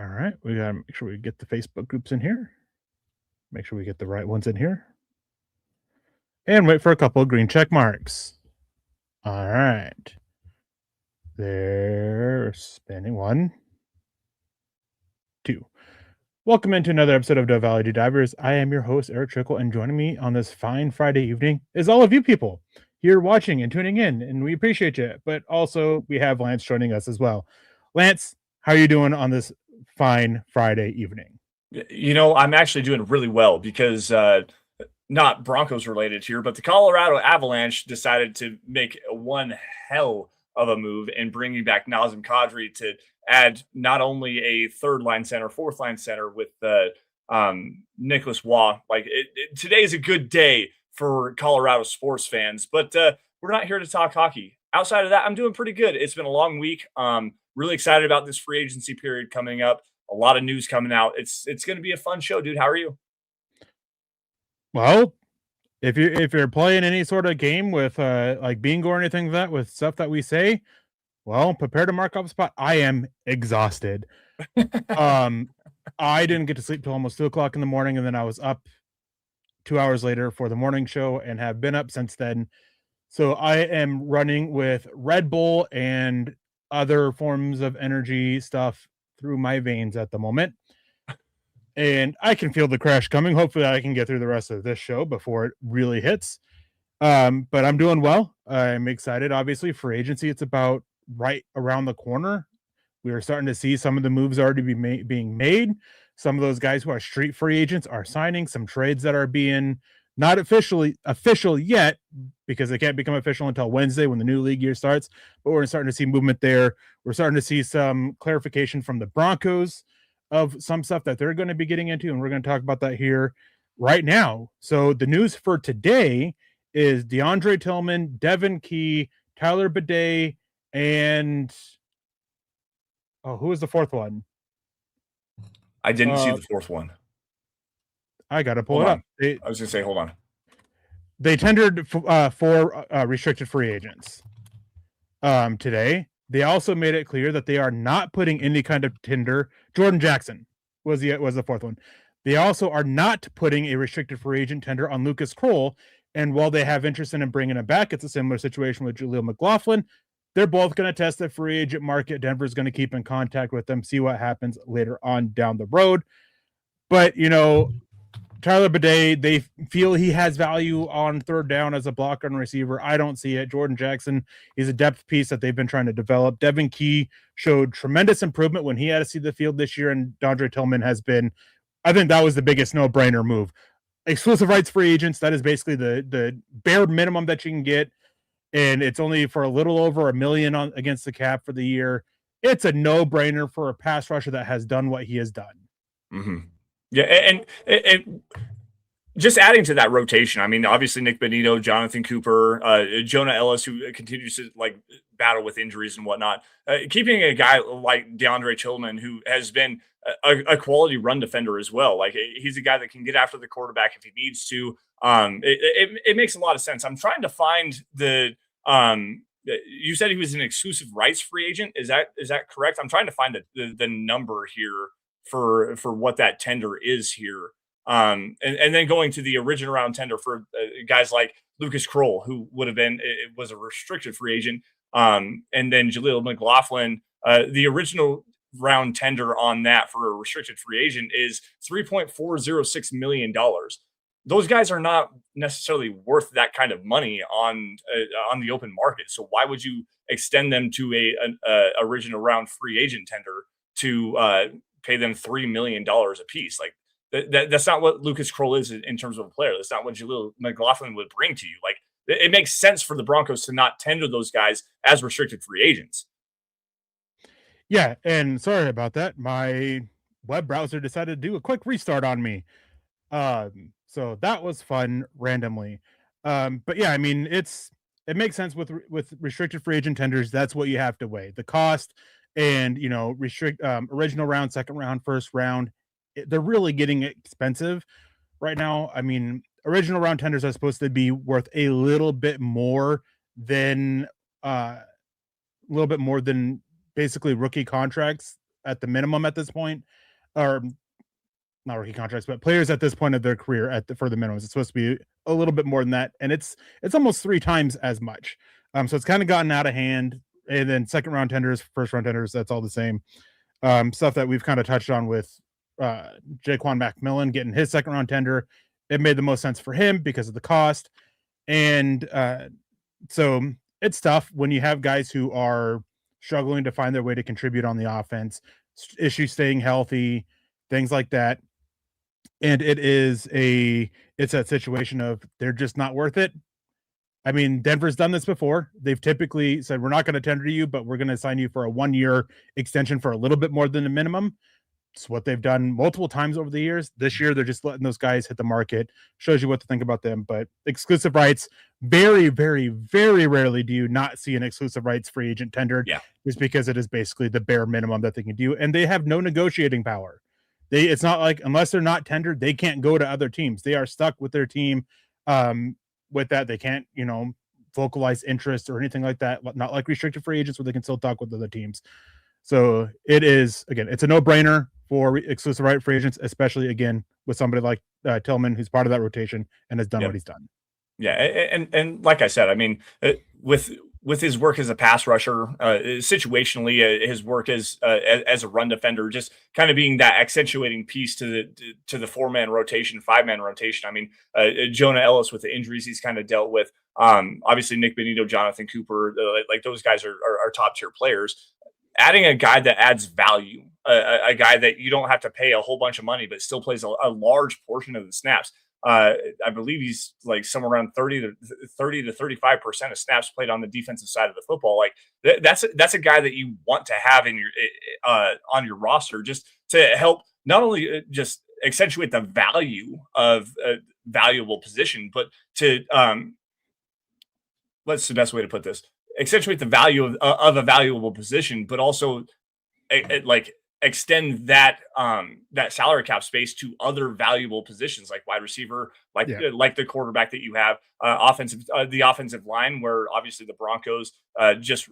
All right, we gotta make sure we get the Facebook groups in here. Make sure we get the right ones in here. And wait for a couple of green check marks. All right. They're spinning. 1, 2. Welcome into another episode of the Valley Divers. I am your host, Erick Trickel, and joining me on this fine Friday evening is all of you people here watching and tuning in, and we appreciate you. But also, we have Lance joining us as well. Lance, how are you doing on this fine Friday evening? I'm actually doing really well because not Broncos related here, but the Colorado Avalanche decided to make one hell of a move in bringing back Nazem Kadri to add not only a third line center, fourth line center with Nicholas Waugh. Today is a good day for Colorado sports fans, but we're not here to talk hockey. Outside of that, I'm doing pretty good. It's been a long week. Really excited about this free agency period coming up. A lot of news coming out. It's going to be a fun show, dude. How are you? Well, if you're playing any sort of game with like bingo or anything like that with stuff that we say, well, prepare to mark up a spot. I am exhausted. I didn't get to sleep till almost 2:00 in the morning, and then I was up 2 hours later for the morning show and have been up since then. So I am running with Red Bull and other forms of energy stuff through my veins at the moment. And I can feel the crash coming. Hopefully I can get through the rest of this show before it really hits. But I'm doing well. I'm excited. Obviously, free agency, it's about right around the corner. We are starting to see some of the moves already being made. Some of those guys who are street free agents are signing. Some trades that are being not official yet because they can't become official until Wednesday when the new league year starts. But we're starting to see movement there. We're starting to see some clarification from the Broncos of some stuff that they're going to be getting into, and we're going to talk about that here right now. So the news for today is DeAndre Tillman, Devin Key, Tyler Bidet, and who was the fourth one? I didn't see the fourth one. I got to pull it up. I was going to say, hold on. They tendered for restricted free agents today. They also made it clear that they are not putting any kind of tender. Jordan Jackson was the fourth one. They also are not putting a restricted free agent tender on Lucas Kroll. And while they have interest in bringing him back, it's a similar situation with Jaleel McLaughlin. They're both going to test the free agent market. Denver's going to keep in contact with them, see what happens later on down the road. But, Tyler Bidet, they feel he has value on third down as a blocker and receiver. I don't see it. Jordan Jackson is a depth piece that they've been trying to develop. Devin Key showed tremendous improvement when he had to see the field this year, and DeAndre Tillman has been, I think that was the biggest no-brainer move. Exclusive rights free agents, that is basically the bare minimum that you can get, and it's only for a little over $1 million against the cap for the year. It's a no-brainer for a pass rusher that has done what he has done. Mm-hmm. Yeah, and just adding to that rotation, I mean, obviously Nick Bonito, Jonathan Cooper, Jonah Ellis, who continues to battle with injuries and whatnot. Keeping a guy like DeAndre Tillman, who has been a quality run defender as well. He's a guy that can get after the quarterback if he needs to. It makes a lot of sense. I'm trying to find the. You said he was an exclusive rights free agent. Is that correct? I'm trying to find the number here for what that tender is here. And then going to the original round tender for guys like Lucas Kroll, who was a restricted free agent. And then Jaleel McLaughlin, the original round tender on that for a restricted free agent is $3.406 million. Those guys are not necessarily worth that kind of money on the open market. So why would you extend them to a original round free agent tender to pay them $3 million a piece? That's not what Lucas Kroll is in terms of a player. That's not what Jaleel McLaughlin would bring to you. It makes sense for the Broncos to not tender those guys as restricted free agents. Yeah, and sorry about that. My web browser decided to do a quick restart on me. So that was fun randomly. But yeah, I mean, it makes sense with restricted free agent tenders. That's what you have to weigh. The cost and, restrict original round, second round, first round. They're really getting expensive right now. I mean, original round tenders are supposed to be worth a little bit more than basically rookie contracts at the minimum at this point, or not rookie contracts, but players at this point of their career for the minimums. It's supposed to be a little bit more than that, and it's almost 3 times as much. So it's kind of gotten out of hand. And then second round tenders, first round tenders, that's all the same. Stuff that we've kind of touched on with Jaquan McMillan getting his second round tender. It made the most sense for him because of the cost. And so it's tough when you have guys who are struggling to find their way to contribute on the offense, issues staying healthy, things like that. And it's that situation of they're just not worth it. I mean, Denver's done this before. They've typically said, we're not going to tender you, but we're going to sign you for a 1-year extension for a little bit more than the minimum. It's what they've done multiple times over the years. This year, they're just letting those guys hit the market. Shows you what to think about them. But exclusive rights, very, very, very rarely do you not see an exclusive rights free agent tendered. Yeah. Just because it is basically the bare minimum that they can do. And they have no negotiating power. It's not like, unless they're not tendered, they can't go to other teams. They are stuck with their team. With that, they can't, vocalize interest or anything like that. Not like restricted free agents where they can still talk with other teams. So it is, again, it's a no-brainer for exclusive right free agents, especially, again, with somebody like Tillman, who's part of that rotation and has done what he's done. Yeah, and like I said, I mean, with his work as a pass rusher, situationally, his work as a run defender, just kind of being that accentuating piece to the 4-man rotation, 5-man rotation. I mean, Jonah Ellis with the injuries he's kind of dealt with. Obviously, Nick Benito, Jonathan Cooper, like those guys are top tier players. Adding a guy that adds value, a guy that you don't have to pay a whole bunch of money, but still plays a large portion of the snaps. I believe he's like somewhere around 30 to 35% of snaps played on the defensive side of the football. Like that's a guy that you want to have in your on your roster, just to help not only just accentuate the value of a valuable position, but to what's the best way to put this? Accentuate the value of a valuable position, but also like extend that that salary cap space to other valuable positions like wide receiver, like the quarterback that you have, the offensive line, where obviously the Broncos just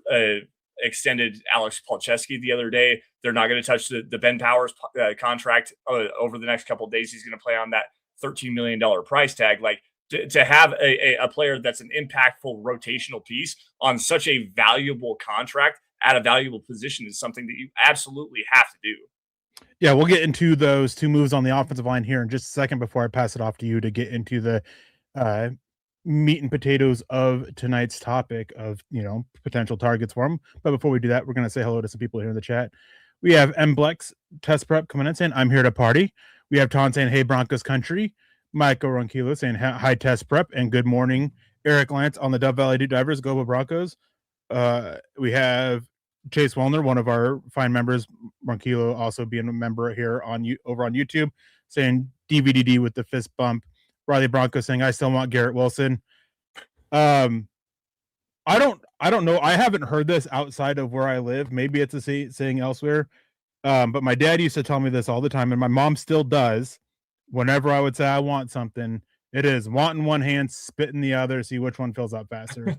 extended Alex Palczewski the other day. They're not going to touch the Ben Powers contract over the next couple of days. He's going to play on that $13 million price tag. Like to have a player that's an impactful rotational piece on such a valuable contract at a valuable position is something that you absolutely have to do. Yeah, we'll get into those 2 moves on the offensive line here in just a second before I pass it off to you to get into the meat and potatoes of tonight's topic of, potential targets for them. But before we do that, we're going to say hello to some people here in the chat. We have Mblex Test Prep coming in saying, I'm here to party. We have Ton saying, hey, Broncos country. Michael Ronquillo saying, hi, Test Prep, and good morning. Eric Lance on the Dove Valley Divers, Global Broncos. We have Chase Wellner, one of our fine members, Ronquillo also being a member here over on YouTube, saying DVDD with the fist bump. Riley Bronco saying, I still want Garrett Wilson. I don't know. I haven't heard this outside of where I live. Maybe it's a saying elsewhere. But my dad used to tell me this all the time, and my mom still does. Whenever I would say I want something, it is want in one hand, spit in the other, see which one fills up faster.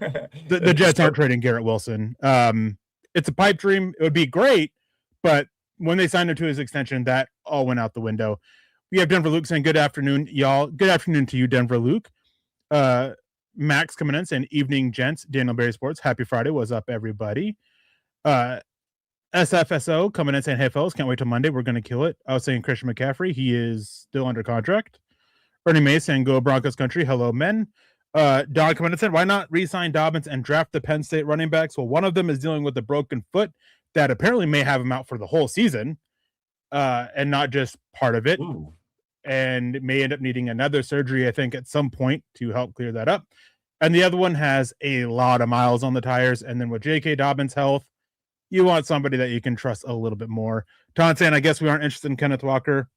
The Jets aren't trading Garrett Wilson. It's a pipe dream. It would be great, but when they signed him to his extension, that all went out the window. We have Denver Luke saying, good afternoon, y'all. Good afternoon to you, Denver Luke. Max coming in saying, evening, gents. Daniel Berry Sports. Happy Friday. What's up, everybody? SFSO coming in saying, hey, fellas, can't wait till Monday. We're going to kill it. I was saying Christian McCaffrey. He is still under contract. Bernie May saying, go Broncos country. Hello, men. Don coming in said, why not re-sign Dobbins and draft the Penn State running backs? Well, one of them is dealing with a broken foot that apparently may have him out for the whole season and not just part of it. Ooh. And may end up needing another surgery, I think, at some point to help clear that up. And the other one has a lot of miles on the tires. And then with J.K. Dobbins' health, you want somebody that you can trust a little bit more. Ton saying, I guess we aren't interested in Kenneth Walker.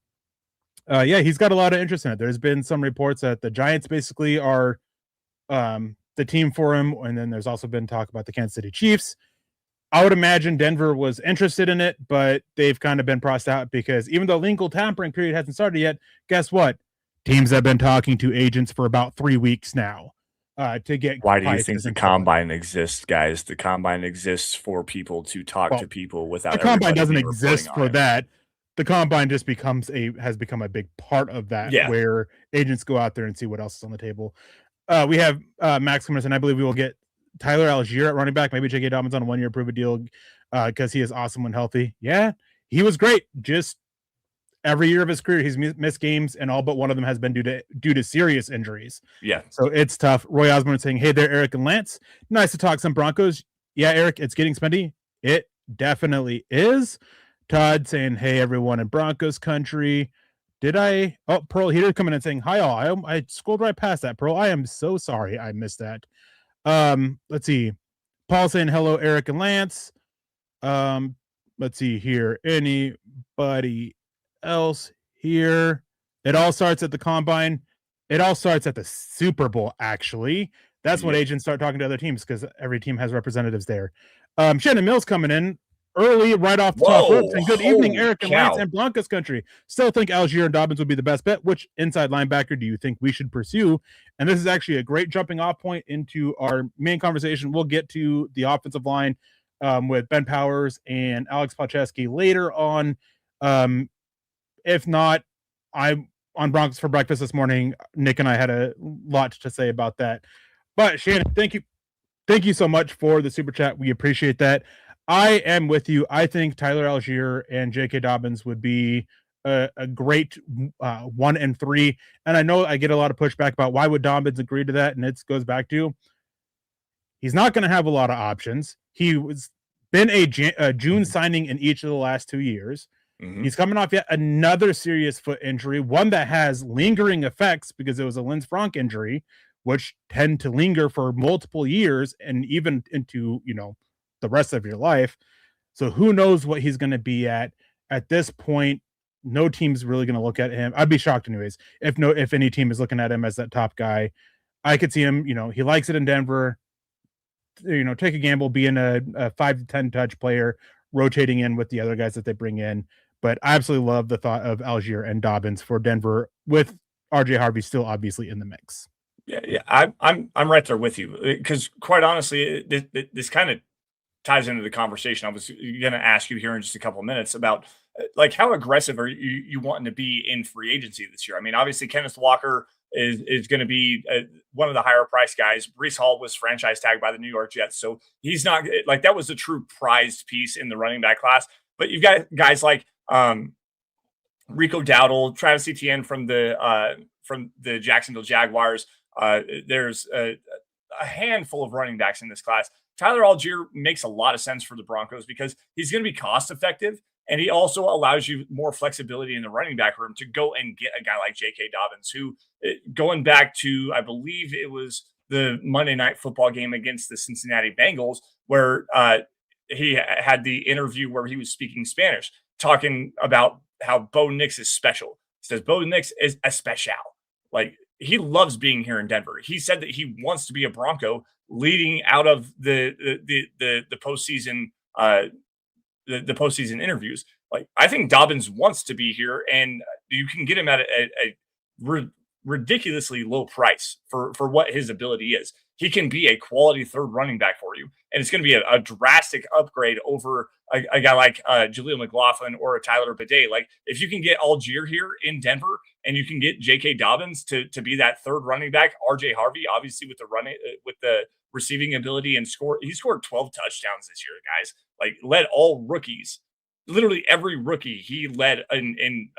Yeah, he's got a lot of interest in it. There's been some reports that the Giants basically are the team for him. And then there's also been talk about the Kansas City Chiefs. I would imagine Denver was interested in it, but they've kind of been crossed out because even though legal tampering period hasn't started yet, guess what? Teams have been talking to agents for about 3 weeks now. to get Why do you think prices the and stuff like that. combine exists, guys? The combine exists for people to talk to Well, people the without combine everybody doesn't being reporting exist on for it. that. The combine just has become a big part of that, Yeah. where agents go out there and see what else is on the table. We have Max coming, and I believe we will get Tyler Algier at running back. Maybe J.K. Dobbins on a 1-year prove a deal because he is awesome when healthy. Yeah, he was great. Just every year of his career, he's missed games, and all but one of them has been due to serious injuries. Yeah. So it's tough. Roy Osborne saying, "Hey there, Eric and Lance. Nice to talk some Broncos." Yeah, Eric, it's getting spendy. It definitely is. Todd saying, "Hey everyone in Broncos country." Did I? Oh, Pearl Heater coming in saying, "Hi all." I scrolled right past that. Pearl, I am so sorry I missed that. Let's see. Paul saying, "Hello, Eric and Lance." Um, let's see here. Anybody else here? It all starts at the combine. It all starts at the Super Bowl, actually. That's when Yep. agents start talking to other teams because every team has representatives there. Shannon Mills coming in early, right off the top rope, Whoa! saying, "Good evening, Holy Eric and Lance cow! and Broncos country. Still think Algier and Dobbins would be the best bet. Which inside linebacker do you think we should pursue?" And this is actually a great jumping off point into our main conversation. We'll get to the offensive line with Ben Powers and Alex Pacheski later on. If not, I on Broncos for breakfast this morning. Nick and I had a lot to say about that. But Shannon, thank you so much for the super chat. We appreciate that. I am with you. I think Tyler Algier and J.K. Dobbins would be a great 1 and 3. And I know I get a lot of pushback about why would Dobbins agree to that, and it goes back to he's not going to have a lot of options. He was been a June signing in each of the last 2 years. Mhm. He's coming off yet another serious foot injury, one that has lingering effects because it was a Linz Frank injury, which tend to linger for multiple years and even into, the rest of your life. So who knows what he's going to be at this point. No team's really going to look at him. I'd be shocked anyways if any team is looking at him as that top guy. I could see him, he likes it in Denver. Take a gamble, being a 5 to 10 touch player, rotating in with the other guys that they bring in. But I absolutely love the thought of Algier and Dobbins for Denver, with RJ Harvey still obviously in the mix. Yeah. I'm right there with you because, quite honestly, this kind of ties into the conversation I was going to ask you here in just a couple of minutes about like how aggressive are you wanting to be in free agency this year? I mean, obviously Kenneth Walker is going to be one of the higher price guys. Breece Hall was franchise tagged by the New York Jets, so he's not like that was a true prized piece in the running back class. But you've got guys like Rico Dowdle, Travis Etienne from the Jacksonville Jaguars. There's a handful of running backs in this class. Tyler Algier makes a lot of sense for the Broncos because he's going to be cost effective, and he also allows you more flexibility in the running back room to go and get a guy like J.K. Dobbins, who, going back to, I believe it was the Monday Night Football game against the Cincinnati Bengals, where he had the interview where he was speaking Spanish, talking about how Bo Nix is special. He says Bo Nix is especial. Like, he loves being here in Denver. He said that he wants to be a Bronco leading out of the postseason the postseason interviews. Like, I think Dobbins wants to be here, and you can get him at a ridiculously low price for what his ability is. He can be a quality third running back for you, and it's going to be a drastic upgrade over a guy like Jaleel McLaughlin or a Tyler Bidet. Like, if you can get Algier here in Denver, and you can get J.K. Dobbins to be that third running back, R.J. Harvey, obviously with the receiving ability, and he scored 12 touchdowns this year, guys. Like, led all rookies, literally every rookie he led in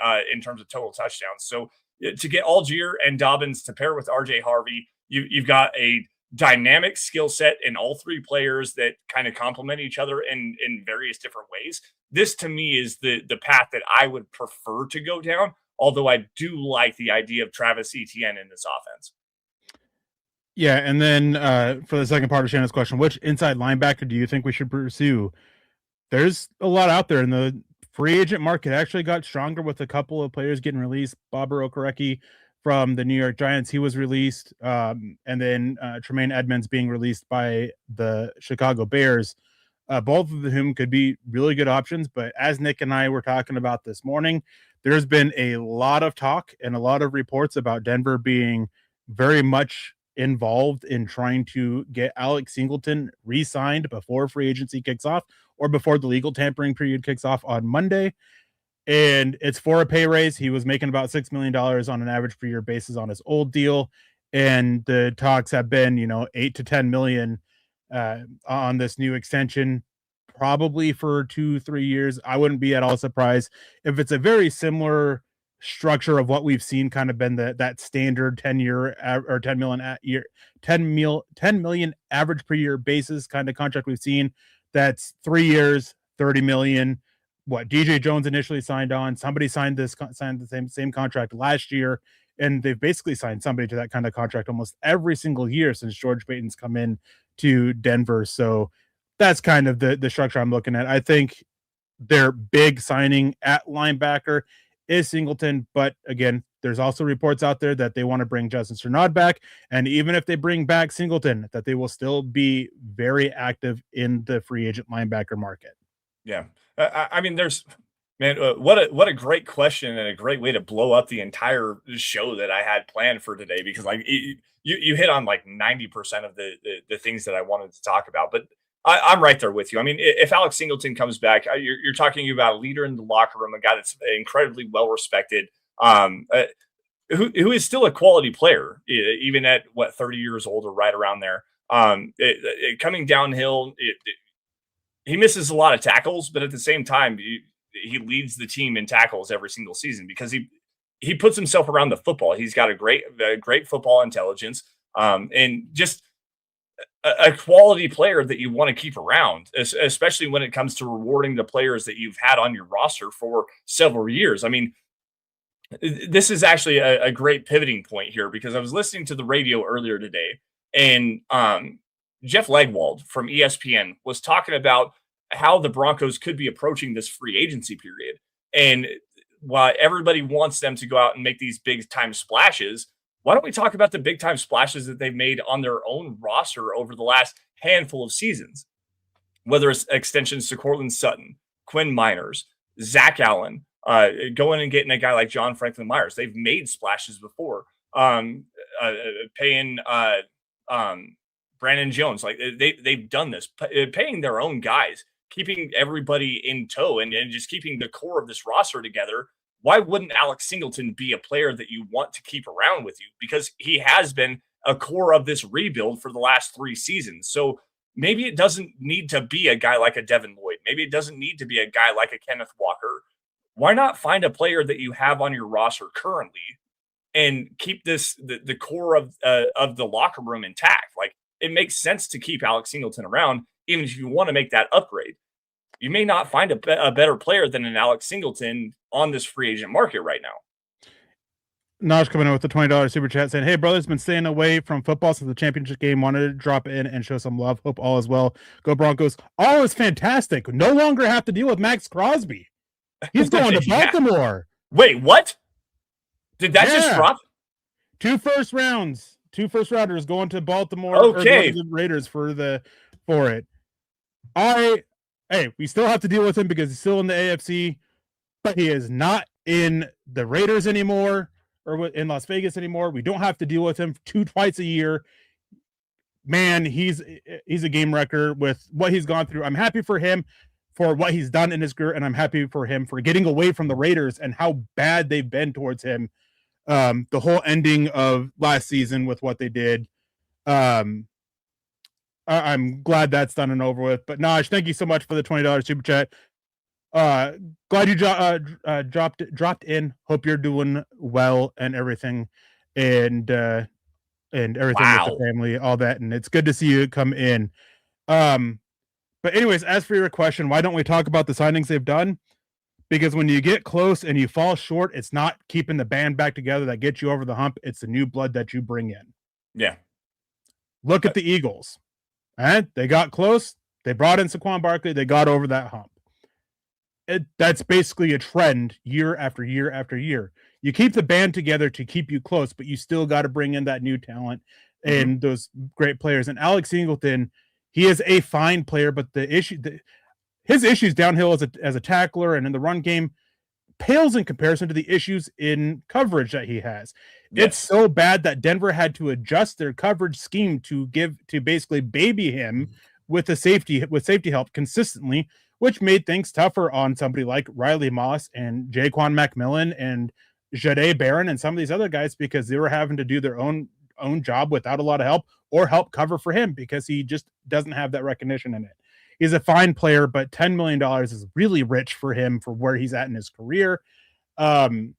terms of total touchdowns. So to get Algier and Dobbins to pair with R.J. Harvey, you've got a dynamic skill set in all three players that kind of complement each other in various different ways. This, to me, is the path that I would prefer to go down, although I do like the idea of Travis Etienne in this offense. Yeah, and then for the second part of Shannon's question, which inside linebacker do you think we should pursue? There's a lot out there, and the free agent market actually got stronger with a couple of players getting released. Bobber Okereke from the New York Giants, he was released, and then Tremaine Edmonds being released by the Chicago Bears. Both of whom could be really good options, but as Nick and I were talking about this morning, there's been a lot of talk and a lot of reports about Denver being very much involved in trying to get Alex Singleton re-signed before free agency kicks off or before the legal tampering period kicks off on Monday. And it's for a pay raise. He was making about $6 million on an average per year basis on his old deal. And the talks have been, 8 to 10 million on this new extension, probably for 2-3 years. I wouldn't be at all surprised if it's a very similar structure of what we've seen kind of been that standard 10-year or 10 million a year, 10 million average per year basis kind of contract we've seen. That's 3 years, 30 million. What DJ Jones initially signed on, somebody signed the same contract last year, and they've basically signed somebody to that kind of contract almost every single year since George Paton's come in to Denver. So that's kind of the structure I'm looking at. I think their big signing at linebacker is Singleton, but again, there's also reports out there that they want to bring Justin Strnad back, and even if they bring back Singleton, that they will still be very active in the free agent linebacker market. Yeah. I mean, what a great question and a great way to blow up the entire show that I had planned for today, because like you hit on like 90% of the things that I wanted to talk about. But I'm right there with you. I mean, if Alex Singleton comes back, you're talking about a leader in the locker room, a guy that's incredibly well respected, who is still a quality player, even at 30 years old or right around there. Coming downhill, he misses a lot of tackles, but at the same time, he leads the team in tackles every single season because he puts himself around the football. He's got a great football intelligence, and just a quality player that you want to keep around, especially when it comes to rewarding the players that you've had on your roster for several years. I mean, this is actually a great pivoting point here, because I was listening to the radio earlier today, and Jeff Legwold from ESPN was talking about how the Broncos could be approaching this free agency period. And while everybody wants them to go out and make these big time splashes, why don't we talk about the big time splashes that they've made on their own roster over the last handful of seasons? Whether it's extensions to Cortland Sutton, Quinn Miners, Zach Allen, going and getting a guy like John Franklin Myers. They've made splashes before. Paying Brandon Jones, like they've done this, paying their own guys, keeping everybody in tow, and just keeping the core of this roster together. Why wouldn't Alex Singleton be a player that you want to keep around with you? Because he has been a core of this rebuild for the last 3 seasons. So maybe it doesn't need to be a guy like a Devin Lloyd. Maybe it doesn't need to be a guy like a Kenneth Walker. Why not find a player that you have on your roster currently and keep the core of the locker room intact? Like, it makes sense to keep Alex Singleton around, even if you want to make that upgrade. You may not find a better player than an Alex Singleton on this free agent market right now. Naj coming in with the $20 super chat saying, "Hey, brother's been staying away from football since the championship game. Wanted to drop in and show some love. Hope all is well. Go Broncos. All is fantastic. No longer have to deal with Max Crosby. He's going to Baltimore." Wait, what? Did that just drop? 2 first rounds. 2 first rounders going to Baltimore. Okay. Or the Raiders for it. Hey, we still have to deal with him because he's still in the AFC, but he is not in the Raiders anymore or in Las Vegas anymore. We don't have to deal with him twice a year. Man, he's a game wrecker with what he's gone through. I'm happy for him for what he's done in his career, and I'm happy for him for getting away from the Raiders and how bad they've been towards him. The whole ending of last season with what they did. I'm glad that's done and over with. But Naj, thank you so much for the $20 super chat. Glad you dropped in. Hope you're doing well and everything, and everything with the family, all that. And it's good to see you come in. But anyways, as for your question, why don't we talk about the signings they've done? Because when you get close and you fall short, it's not keeping the band back together that gets you over the hump. It's the new blood that you bring in. Yeah. Look at the Eagles. And they got close. They brought in Saquon Barkley. They got over that hump. That's basically a trend year after year after year. You keep the band together to keep you close, but you still got to bring in that new talent and those great players. And Alex Singleton, he is a fine player, but his issues downhill as a tackler and in the run game pales in comparison to the issues in coverage that he has. Yes. It's so bad that Denver had to adjust their coverage scheme to basically baby him with safety help consistently, which made things tougher on somebody like Riley Moss and Jaquan McMillan and Jade Barron and some of these other guys, because they were having to do their own job without a lot of help or help cover for him because he just doesn't have that recognition in it. He's a fine player, but $10 million is really rich for him for where he's at in his career. But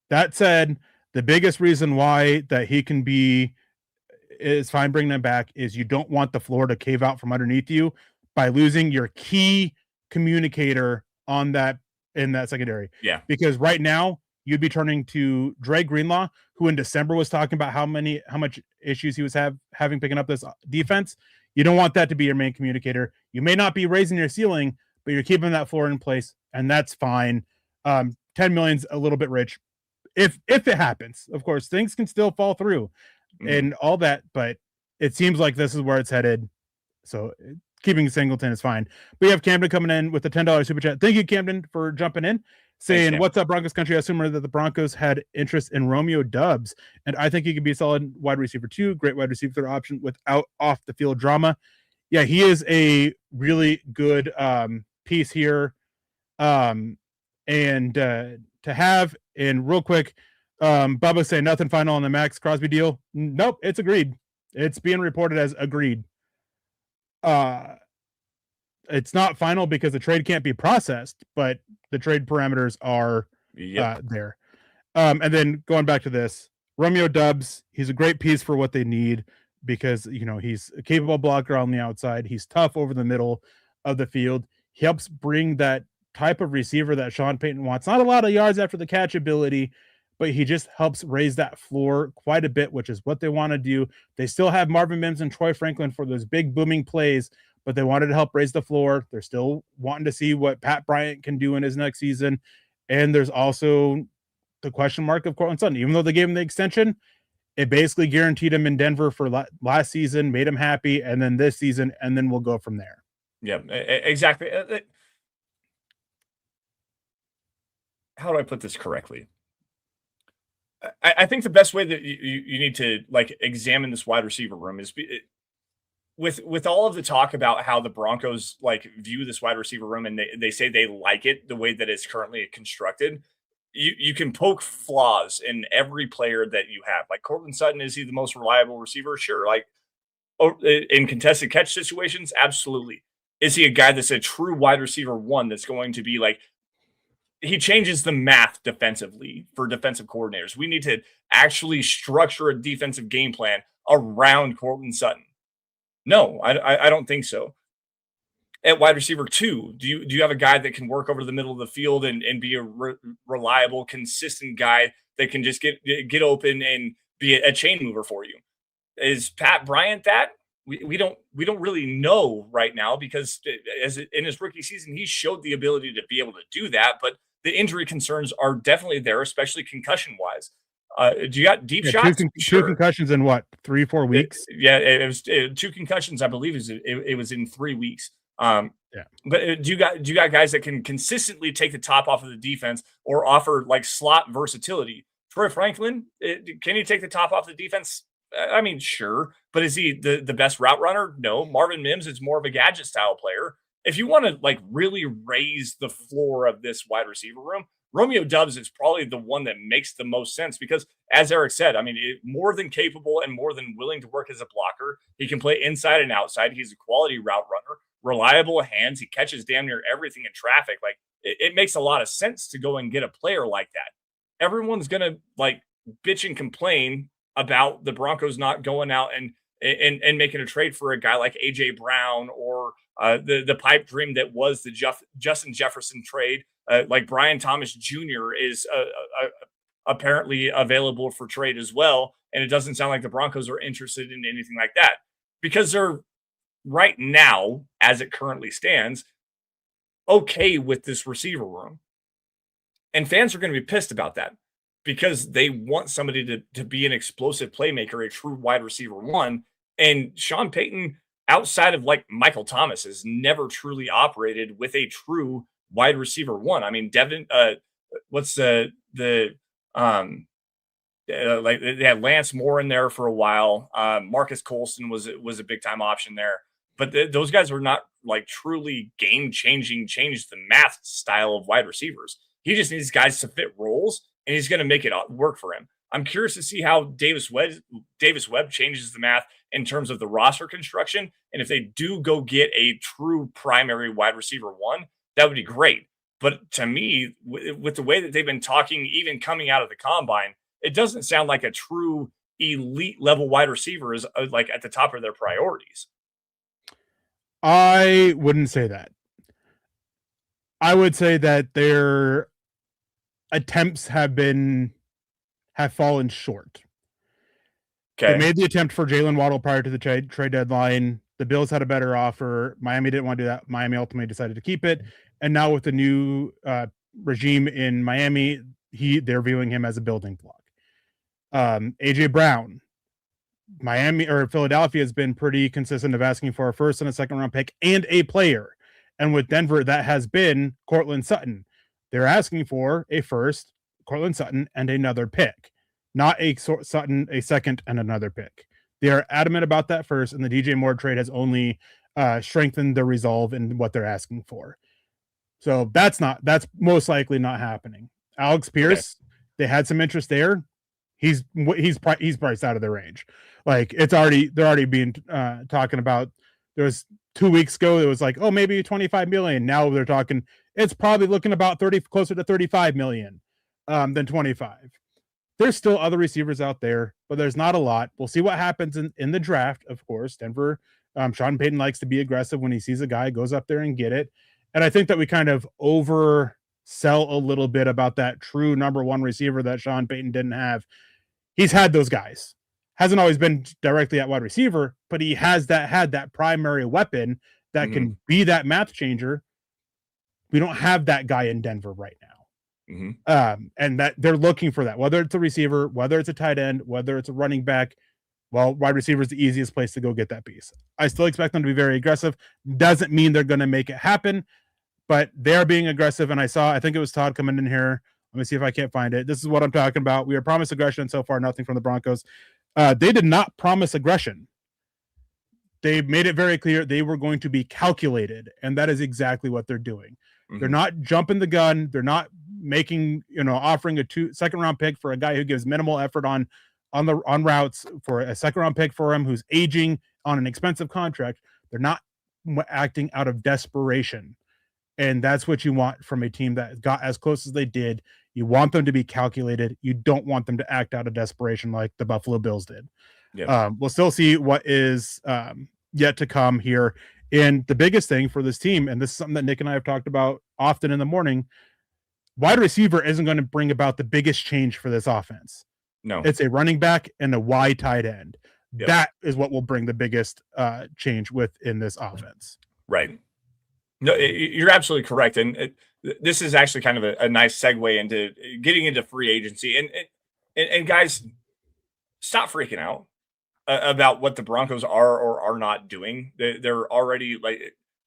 that said, the biggest reason why that he can be is fine bringing him back is you don't want the floor to cave out from underneath you by losing your key communicator in that secondary. Yeah. Because right now you'd be turning to Dre Greenlaw, who in December was talking about how much issues he was having picking up this defense. You don't want that to be your main communicator. You may not be raising your ceiling, but you're keeping that floor in place, and that's fine. 10 million's a little bit rich. If it happens, of course, things can still fall through and all that, but it seems like this is where it's headed. So keeping Singleton is fine. We have Camden coming in with a $10 super chat. Thank you, Camden, for jumping in. Saying, what's up, Broncos country? I assume that the Broncos had interest in Romeo Doubs, and I think he could be a solid wide receiver too. Great wide receiver option without off the field drama. Yeah, he is a really good piece here. And to have, and real quick, Bubba saying nothing final on the Max Crosby deal. Nope, it's agreed. It's being reported as agreed. It's not final because the trade can't be processed, but the trade parameters are there. And then going back to this, Romeo Doubs, he's a great piece for what they need because, he's a capable blocker on the outside. He's tough over the middle of the field. He helps bring that type of receiver that Sean Payton wants. Not a lot of yards after the catch ability, but he just helps raise that floor quite a bit, which is what they want to do. They still have Marvin Mims and Troy Franklin for those big booming plays, but they wanted to help raise the floor. They're still wanting to see what Pat Bryant can do in his next season. And there's also the question mark of Cortland Sutton. Even though they gave him the extension, it basically guaranteed him in Denver for last season, made him happy, and then this season, and then we'll go from there. Yeah, exactly. How do I put this correctly? I think the best way that you need to examine this wide receiver room is with all of the talk about how the Broncos view this wide receiver room, and they say they like it the way that it's currently constructed. You can poke flaws in every player that you have. Like Cortland Sutton, is he the most reliable receiver? Sure. In contested catch situations, absolutely. Is he a guy that's a true wide receiver one that's going to be he changes the math defensively for defensive coordinators? We need to actually structure a defensive game plan around Cortland Sutton. No, I don't think so. At wide receiver 2, do you have a guy that can work over the middle of the field and be a reliable, consistent guy that can just get open and be a chain mover for you? Is Pat Bryant that? We don't really know right now, because in his rookie season, he showed the ability to be able to do that, but the injury concerns are definitely there, especially concussion-wise. Do you got deep shots? Two concussions in what, 3-4 weeks? It was 2 concussions, I believe. It was in 3 weeks. But do you got guys that can consistently take the top off of the defense or offer slot versatility? Troy Franklin, can he take the top off the defense? I mean, sure, but is he the best route runner? No. Marvin Mims is more of a gadget style player. If you want to really raise the floor of this wide receiver room, Romeo Doubs is probably the one that makes the most sense, because, as Eric said, I mean, more than capable and more than willing to work as a blocker. He can play inside and outside. He's a quality route runner, reliable hands. He catches damn near everything in traffic. It makes a lot of sense to go and get a player like that. Everyone's going to bitch and complain about the Broncos not going out and making a trade for a guy like AJ Brown or the pipe dream that was the Justin Jefferson trade. Brian Thomas Jr. is apparently available for trade as well. And it doesn't sound like the Broncos are interested in anything like that, because they're right now, as it currently stands, okay with this receiver room. And fans are going to be pissed about that, because they want somebody to be an explosive playmaker, a true wide receiver one. And Sean Payton, outside of Michael Thomas, has never truly operated with a true wide receiver one. I mean, Devin, what's like they had Lance Moore in there for a while. Marcus Colston was a big time option there, but those guys were not like truly game changing, change the math style of wide receivers. He just needs guys to fit roles, and he's going to make it work for him. I'm curious to see how Davis Webb changes the math in terms of the roster construction, and if they do go get a true primary wide receiver one, that would be great. But to me, with the way that they've been talking, even coming out of the combine, it doesn't sound like a true elite level wide receiver is like at the top of their priorities. I wouldn't say that. I would say that their attempts have fallen short. Okay. They made the attempt for Jalen Waddle prior to the trade deadline. The Bills had a better offer. Miami didn't want to do that. Miami ultimately decided to keep it. And now with the new regime in Miami, they're viewing him as a building block. AJ Brown, Miami or Philadelphia has been pretty consistent of asking for a first and a second round pick and a player. And with Denver, that has been Cortland Sutton. They're asking for a first, Cortland Sutton, and another pick, not a Sutton, a second, and another pick. They are adamant about that first, and the DJ Moore trade has only strengthened their resolve in what they're asking for. So that's most likely not happening. Alex Pierce, They had some interest there. He's priced out of their range. Like they're already being talking about. There was 2 weeks ago, it was like, oh, maybe 25 million. Now they're talking, it's probably looking about closer to 35 million than 25. There's still other receivers out there, but there's not a lot. We'll see what happens in the draft. Of course, Denver, Sean Payton likes to be aggressive when he sees a guy, goes up there and get it. And I think that we kind of oversell a little bit about that true number one receiver that Sean Payton didn't have. He's had those guys. Hasn't always been directly at wide receiver, but he had that primary weapon that can be that math changer. We don't have that guy in Denver right now. And that they're looking for that, whether it's a receiver, whether it's a tight end, whether it's a running back. Well, wide receiver is the easiest place to go get that piece. I still expect them to be very aggressive. Doesn't mean they're going to make it happen, but they're being aggressive. And I think it was Todd coming in here. Let me see if I can't find it. This is what I'm talking about. We were promised aggression. So far, nothing from the Broncos. They did not promise aggression. They made it very clear they were going to be calculated, and that is exactly what they're doing. They're not jumping the gun. They're not offering a second round pick for a guy who gives minimal effort on routes, for a second round pick for him who's aging on an expensive contract. They're not acting out of desperation. And that's what you want from a team that got as close as they did. You want them to be calculated. You don't want them to act out of desperation like the Buffalo Bills did. Yep. We'll still see what is yet to come here. And the biggest thing for this team, and this is something that Nick and I have talked about often in the morning, wide receiver isn't going to bring about the biggest change for this offense. No. It's a running back and a wide tight end. Yep. That is what will bring the biggest change within this offense. Right. No, you're absolutely correct. And this is actually kind of a nice segue into getting into free agency. And guys, stop freaking out about what the Broncos are or are not doing. They're already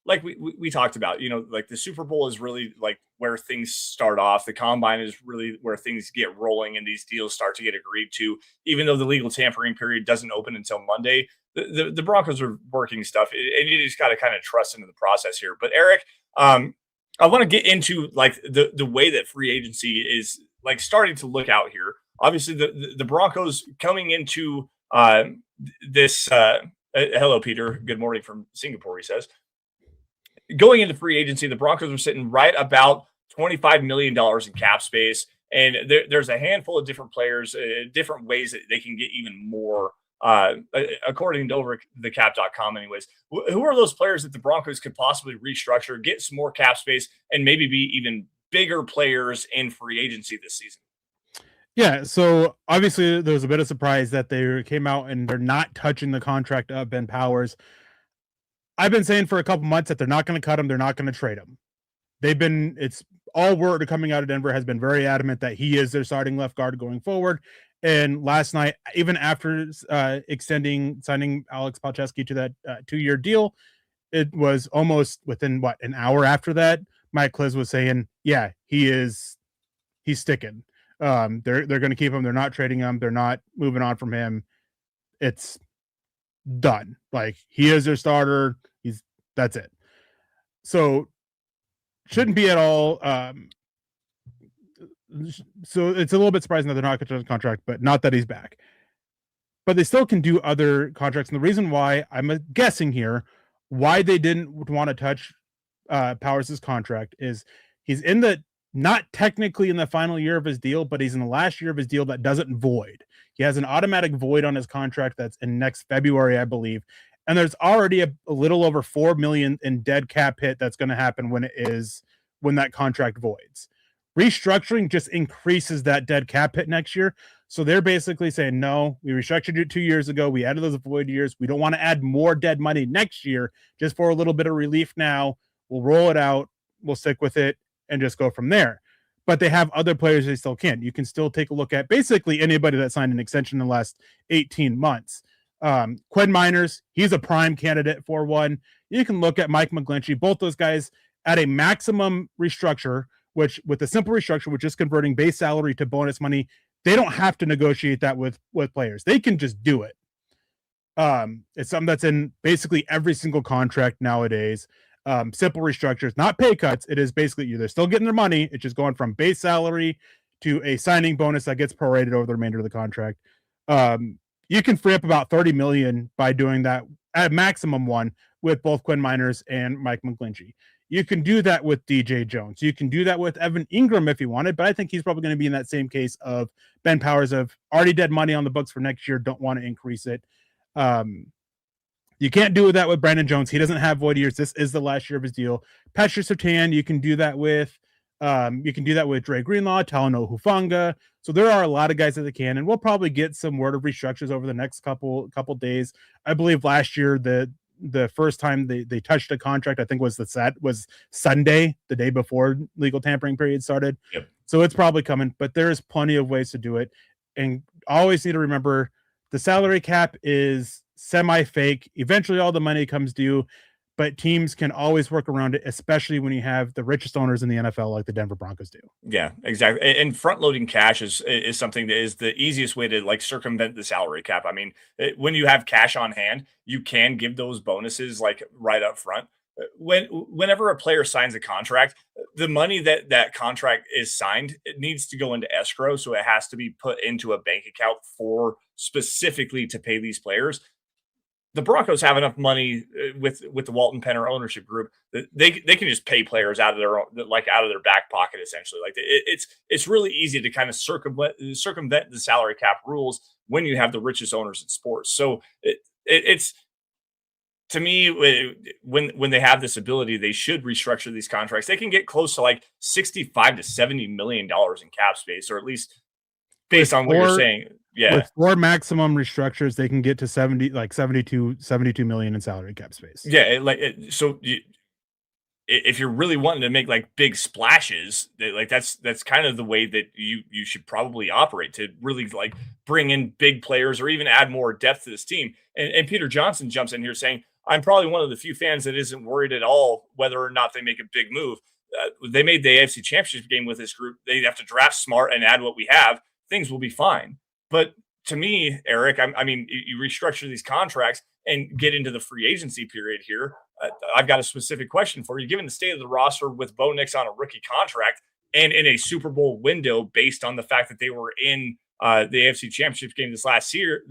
like we talked about, like the Super Bowl is really like where things start off. The combine is really where things get rolling and these deals start to get agreed to, even though the legal tampering period doesn't open until Monday. The Broncos are working stuff, and you just got to kind of trust into the process here. But Eric, I want to get into like the way that free agency is like starting to look out here. Obviously, the Broncos coming into this. Hello, Peter. Good morning from Singapore. He says, going into free agency, the Broncos are sitting right about $25 million in cap space, and there's a handful of different players, different ways that they can get even more. According to overthecap.com anyways, who are those players that the Broncos could possibly restructure, get some more cap space, and maybe be even bigger players in free agency this season? Yeah, so obviously there was a bit of surprise that they came out and they're not touching the contract of Ben Powers. I've been saying for a couple months that they're not going to cut him, they're not going to trade him. It's all word coming out of Denver has been very adamant that he is their starting left guard going forward. And last night, even after signing Alex Palczewski to that 2-year deal, it was almost within an hour after that, Mike Kliss was saying, yeah, he's sticking. They're going to keep him. They're not trading him. They're not moving on from him. It's done. Like, he is their starter. That's it. So shouldn't be at all. So it's a little bit surprising that they're not going to contract, but not that he's back. But they still can do other contracts. And the reason why, I'm guessing here, why they didn't want to touch Powers' contract is he's not technically in the final year of his deal, but he's in the last year of his deal that doesn't void. He has an automatic void on his contract that's in next February, I believe. And there's already a little over $4 million in dead cap hit that's going to happen when that contract voids. Restructuring just increases that dead cap hit next year. So they're basically saying, no, we restructured it 2 years ago. We added those void years. We don't want to add more dead money next year just for a little bit of relief now. We'll roll it out. We'll stick with it and just go from there. But they have other players they still can. You can still take a look at basically anybody that signed an extension in the last 18 months. Quinn Miners, he's a prime candidate for one. You can look at Mike McGlinchey. Both those guys at a maximum restructure, which with a simple restructure, which is converting base salary to bonus money, they don't have to negotiate that with players. They can just do it. It's something that's in basically every single contract nowadays. Simple restructures, not pay cuts. It is basically they're still getting their money. It's just going from base salary to a signing bonus that gets prorated over the remainder of the contract. You can free up about $30 million by doing that at maximum one with both Quinn Miners and Mike McGlinchey. You can do that with DJ Jones. You can do that with Evan Ingram if you wanted, but I think he's probably going to be in that same case of Ben Powers of already dead money on the books for next year, don't want to increase it. You can't do that with Brandon Jones. He doesn't have void years. This is the last year of his deal. Patrick Surtain, you can do that with Dre Greenlaw, Talanoa Hufanga. So there are a lot of guys that they can, and we'll probably get some word of restructures over the next couple days. I believe last year the first time they touched a contract, I think was Sunday, the day before legal tampering period started. Yep. So it's probably coming, but there's plenty of ways to do it. And always need to remember the salary cap is semi-fake. Eventually all the money comes due, but teams can always work around it, especially when you have the richest owners in the NFL like the Denver Broncos do. Yeah, exactly. And front loading cash is something that is the easiest way to like circumvent the salary cap. I mean, when you have cash on hand, you can give those bonuses like right up front. Whenever a player signs a contract, the money that contract is signed, it needs to go into escrow. So it has to be put into a bank account for specifically to pay these players. The Broncos have enough money with the Walton Penner ownership group that they can just pay players out of their back pocket, essentially. Like it's really easy to kind of circumvent the salary cap rules when you have the richest owners in sports. So it's to me, when they have this ability, they should restructure these contracts. They can get close to like $65 to $70 million in cap space, or at least based on what you're saying. Yeah. With 4 maximum restructures, they can get to 72 million in salary cap space. Yeah. If you're really wanting to make like big splashes, like that's kind of the way that you should probably operate to really like bring in big players or even add more depth to this team. And Peter Johnson jumps in here saying, I'm probably one of the few fans that isn't worried at all whether or not they make a big move. They made the AFC Championship game with this group. They have to draft smart and add what we have. Things will be fine. But to me, Eric, I mean, you restructure these contracts and get into the free agency period here. I've got a specific question for you. Given the state of the roster with Bo Nix on a rookie contract and in a Super Bowl window based on the fact that they were in the AFC Championship game this last year,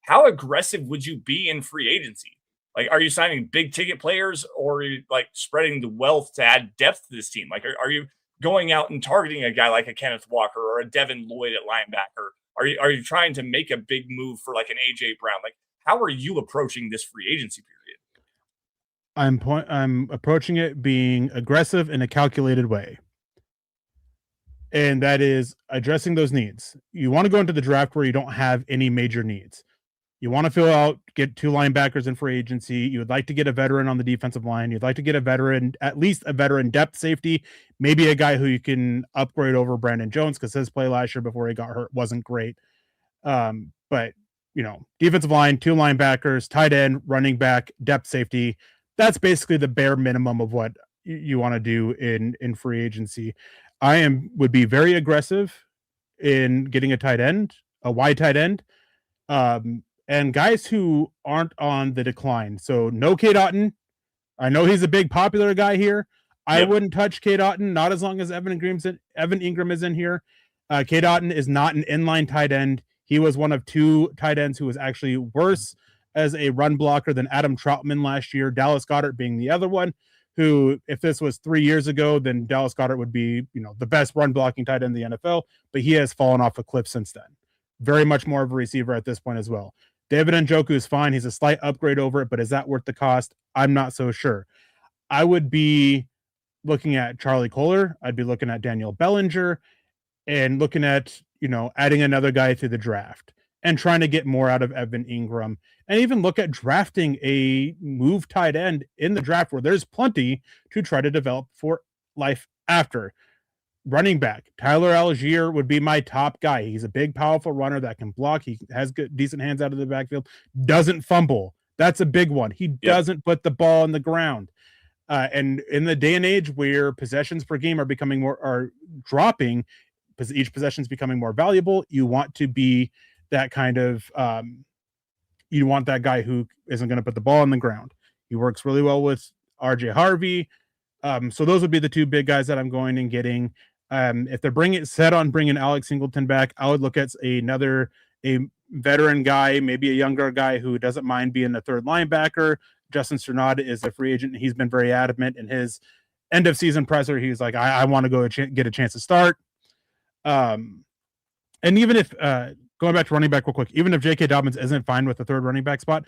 how aggressive would you be in free agency? Like, are you signing big ticket players, or are you like spreading the wealth to add depth to this team? Like, are you going out and targeting a guy like a Kenneth Walker or a Devin Lloyd at linebacker? Are you trying to make a big move for like an AJ Brown? Like, how are you approaching this free agency period? I'm approaching it being aggressive in a calculated way. And that is addressing those needs. You want to go into the draft where you don't have any major needs. You want to fill out, get 2 linebackers in free agency. You would like to get a veteran on the defensive line. You'd like to get a veteran, at least a veteran depth safety, maybe a guy who you can upgrade over Brandon Jones because his play last year before he got hurt wasn't great. But, defensive line, 2 linebackers, tight end, running back, depth safety. That's basically the bare minimum of what you want to do in free agency. Would be very aggressive in getting a tight end, a wide tight end, and guys who aren't on the decline. So no Cade Otton. I know he's a big popular guy here. I wouldn't touch Cade Otton, not as long as Evan Ingram is in here. Cade Otton is not an inline tight end. He was one of 2 tight ends who was actually worse as a run blocker than Adam Troutman last year, Dallas Goedert being the other one, who, if this was 3 years ago, then Dallas Goedert would be, the best run blocking tight end in the NFL, but he has fallen off a cliff since then. Very much more of a receiver at this point as well. David Njoku is fine. He's a slight upgrade over it, but is that worth the cost? I'm not so sure. I would be looking at Charlie Kohler. I'd be looking at Daniel Bellinger and looking at, adding another guy to the draft and trying to get more out of Evan Ingram, and even look at drafting a move tight end in the draft where there's plenty to try to develop for life after. Running back, Tyler Algier would be my top guy. He's a big, powerful runner that can block. He has good, decent hands out of the backfield, doesn't fumble. That's a big one. He doesn't put the ball on the ground. And in the day and age where possessions per game are dropping, because each possession is becoming more valuable, you want to be that kind of, you want that guy who isn't going to put the ball on the ground. He works really well with RJ Harvey. So those would be the 2 big guys that I'm going and getting. If they're set on bringing Alex Singleton back, I would look at a veteran guy, maybe a younger guy who doesn't mind being a third linebacker. Justin Strnad is a free agent. He's been very adamant in his end of season presser. He's like, I want to go get a chance to start. And even if, going back to running back real quick, even if J.K. Dobbins isn't fine with the third running back spot,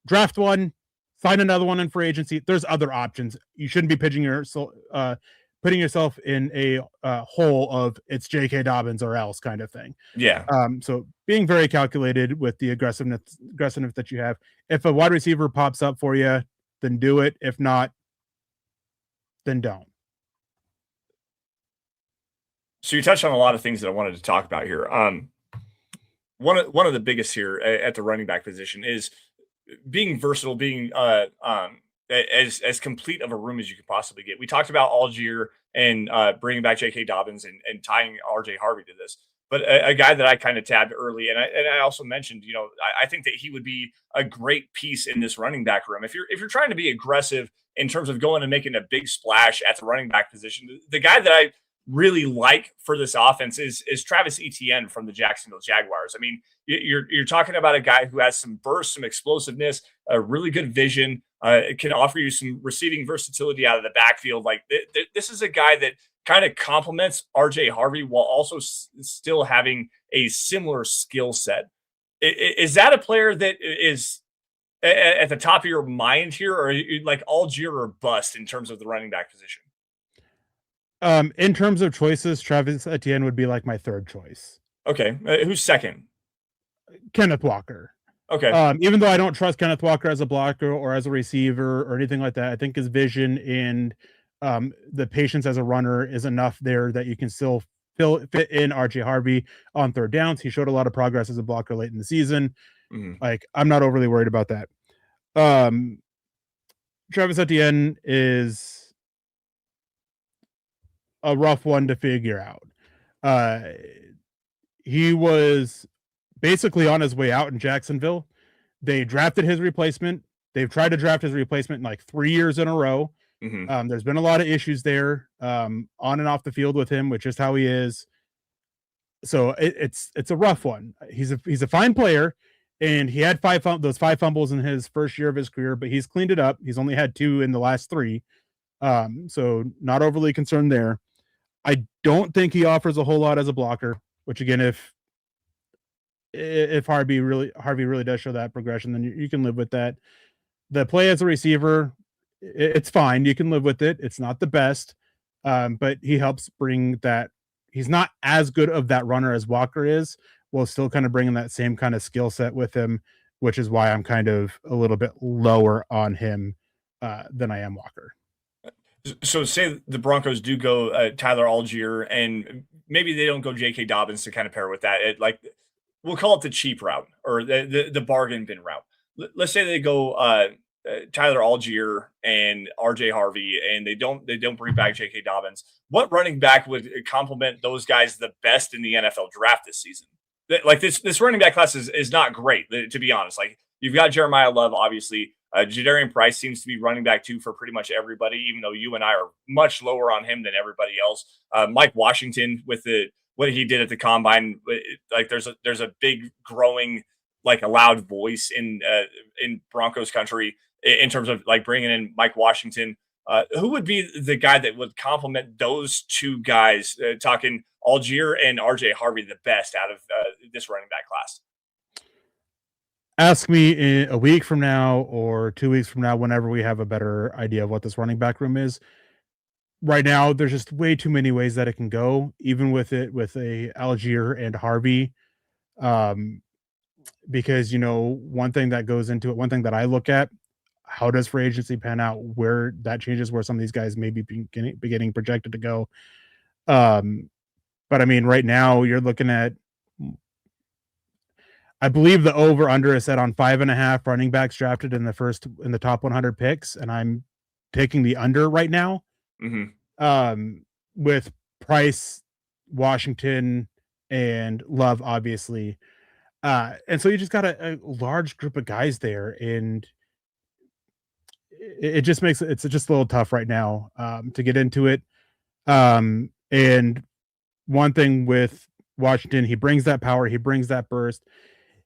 draft one, sign another one in free agency. There's other options. You shouldn't be putting yourself in a hole of it's J.K. Dobbins or else kind of thing. Yeah. So being very calculated with the aggressiveness that you have. If a wide receiver pops up for you, then do it. If not, then don't. So you touched on a lot of things that I wanted to talk about here. One of the biggest here at the running back position is being versatile, being as complete of a room as you could possibly get. We talked about Algier and bringing back J.K. Dobbins and tying R.J. Harvey to this. But a guy that I kind of tabbed early, and I also mentioned, I think that he would be a great piece in this running back room. If you're trying to be aggressive in terms of going and making a big splash at the running back position, the guy that I really like for this offense is Travis Etienne from the Jacksonville Jaguars. I mean, you're talking about a guy who has some burst, some explosiveness, a really good vision, can offer you some receiving versatility out of the backfield. Like this is a guy that kind of complements RJ Harvey while also still having a similar skill set. Is that a player that is at the top of your mind here, or are you like Algier or bust in terms of the running back position? In terms of choices, Travis Etienne would be like my third choice. Okay. Who's second? Kenneth Walker. Okay. Even though I don't trust Kenneth Walker as a blocker or as a receiver or anything like that, I think his vision and the patience as a runner is enough there that you can still fit in RJ Harvey on third downs. He showed a lot of progress as a blocker late in the season. Mm-hmm. Like, I'm not overly worried about that. Travis Etienne is a rough one to figure out. He was basically on his way out in Jacksonville. They drafted his replacement. They've tried to draft his replacement in like 3 years in a row. Mm-hmm. There's been a lot of issues there on and off the field with him, which is how he is. So it's a rough one. He's a fine player, and he had those five fumbles in his first year of his career, but he's cleaned it up. He's only had 2 in the last 3. So not overly concerned there. I don't think he offers a whole lot as a blocker, which again, if Harvey really does show that progression, then you can live with that. The play as a receiver, it's fine. You can live with it. It's not the best, but he helps bring that. He's not as good of that runner as Walker is, while still kind of bringing that same kind of skill set with him, which is why I'm kind of a little bit lower on him than I am Walker. So say the Broncos do go Tyler Algier, and maybe they don't go J.K. Dobbins to kind of pair with that. We'll call it the cheap route or the bargain bin route. Let's say they go Tyler Algier and RJ Harvey, and they don't bring back J.K. Dobbins. What running back would complement those guys the best in the NFL draft this season? Like this running back class is not great, to be honest. Like you've got Jeremiah Love, obviously. Jadarian Price seems to be running back 2 for pretty much everybody, even though you and I are much lower on him than everybody else. Mike Washington with what he did at the combine, like there's a big growing like a loud voice in Broncos country in terms of like bringing in Mike Washington. Who would be the guy that would complement those 2 guys? Talking Algier and RJ Harvey, the best out of this running back class. Ask me in a week from now or 2 weeks from now, whenever we have a better idea of what this running back room is. Right now, there's just way too many ways that it can go, even with a Algier and Harvey. Because, one thing that goes into it, one thing that I look at, how does free agency pan out, where that changes, where some of these guys may be beginning projected to go. But I mean, right now you're looking at, I believe the over under is set on 5.5 running backs drafted in the top 100 picks. And I'm taking the under right now. With Price, Washington, and Love, obviously. And so you just got a large group of guys there, and it just makes it's just a little tough right now to get into it. And one thing with Washington, he brings that power, he brings that burst.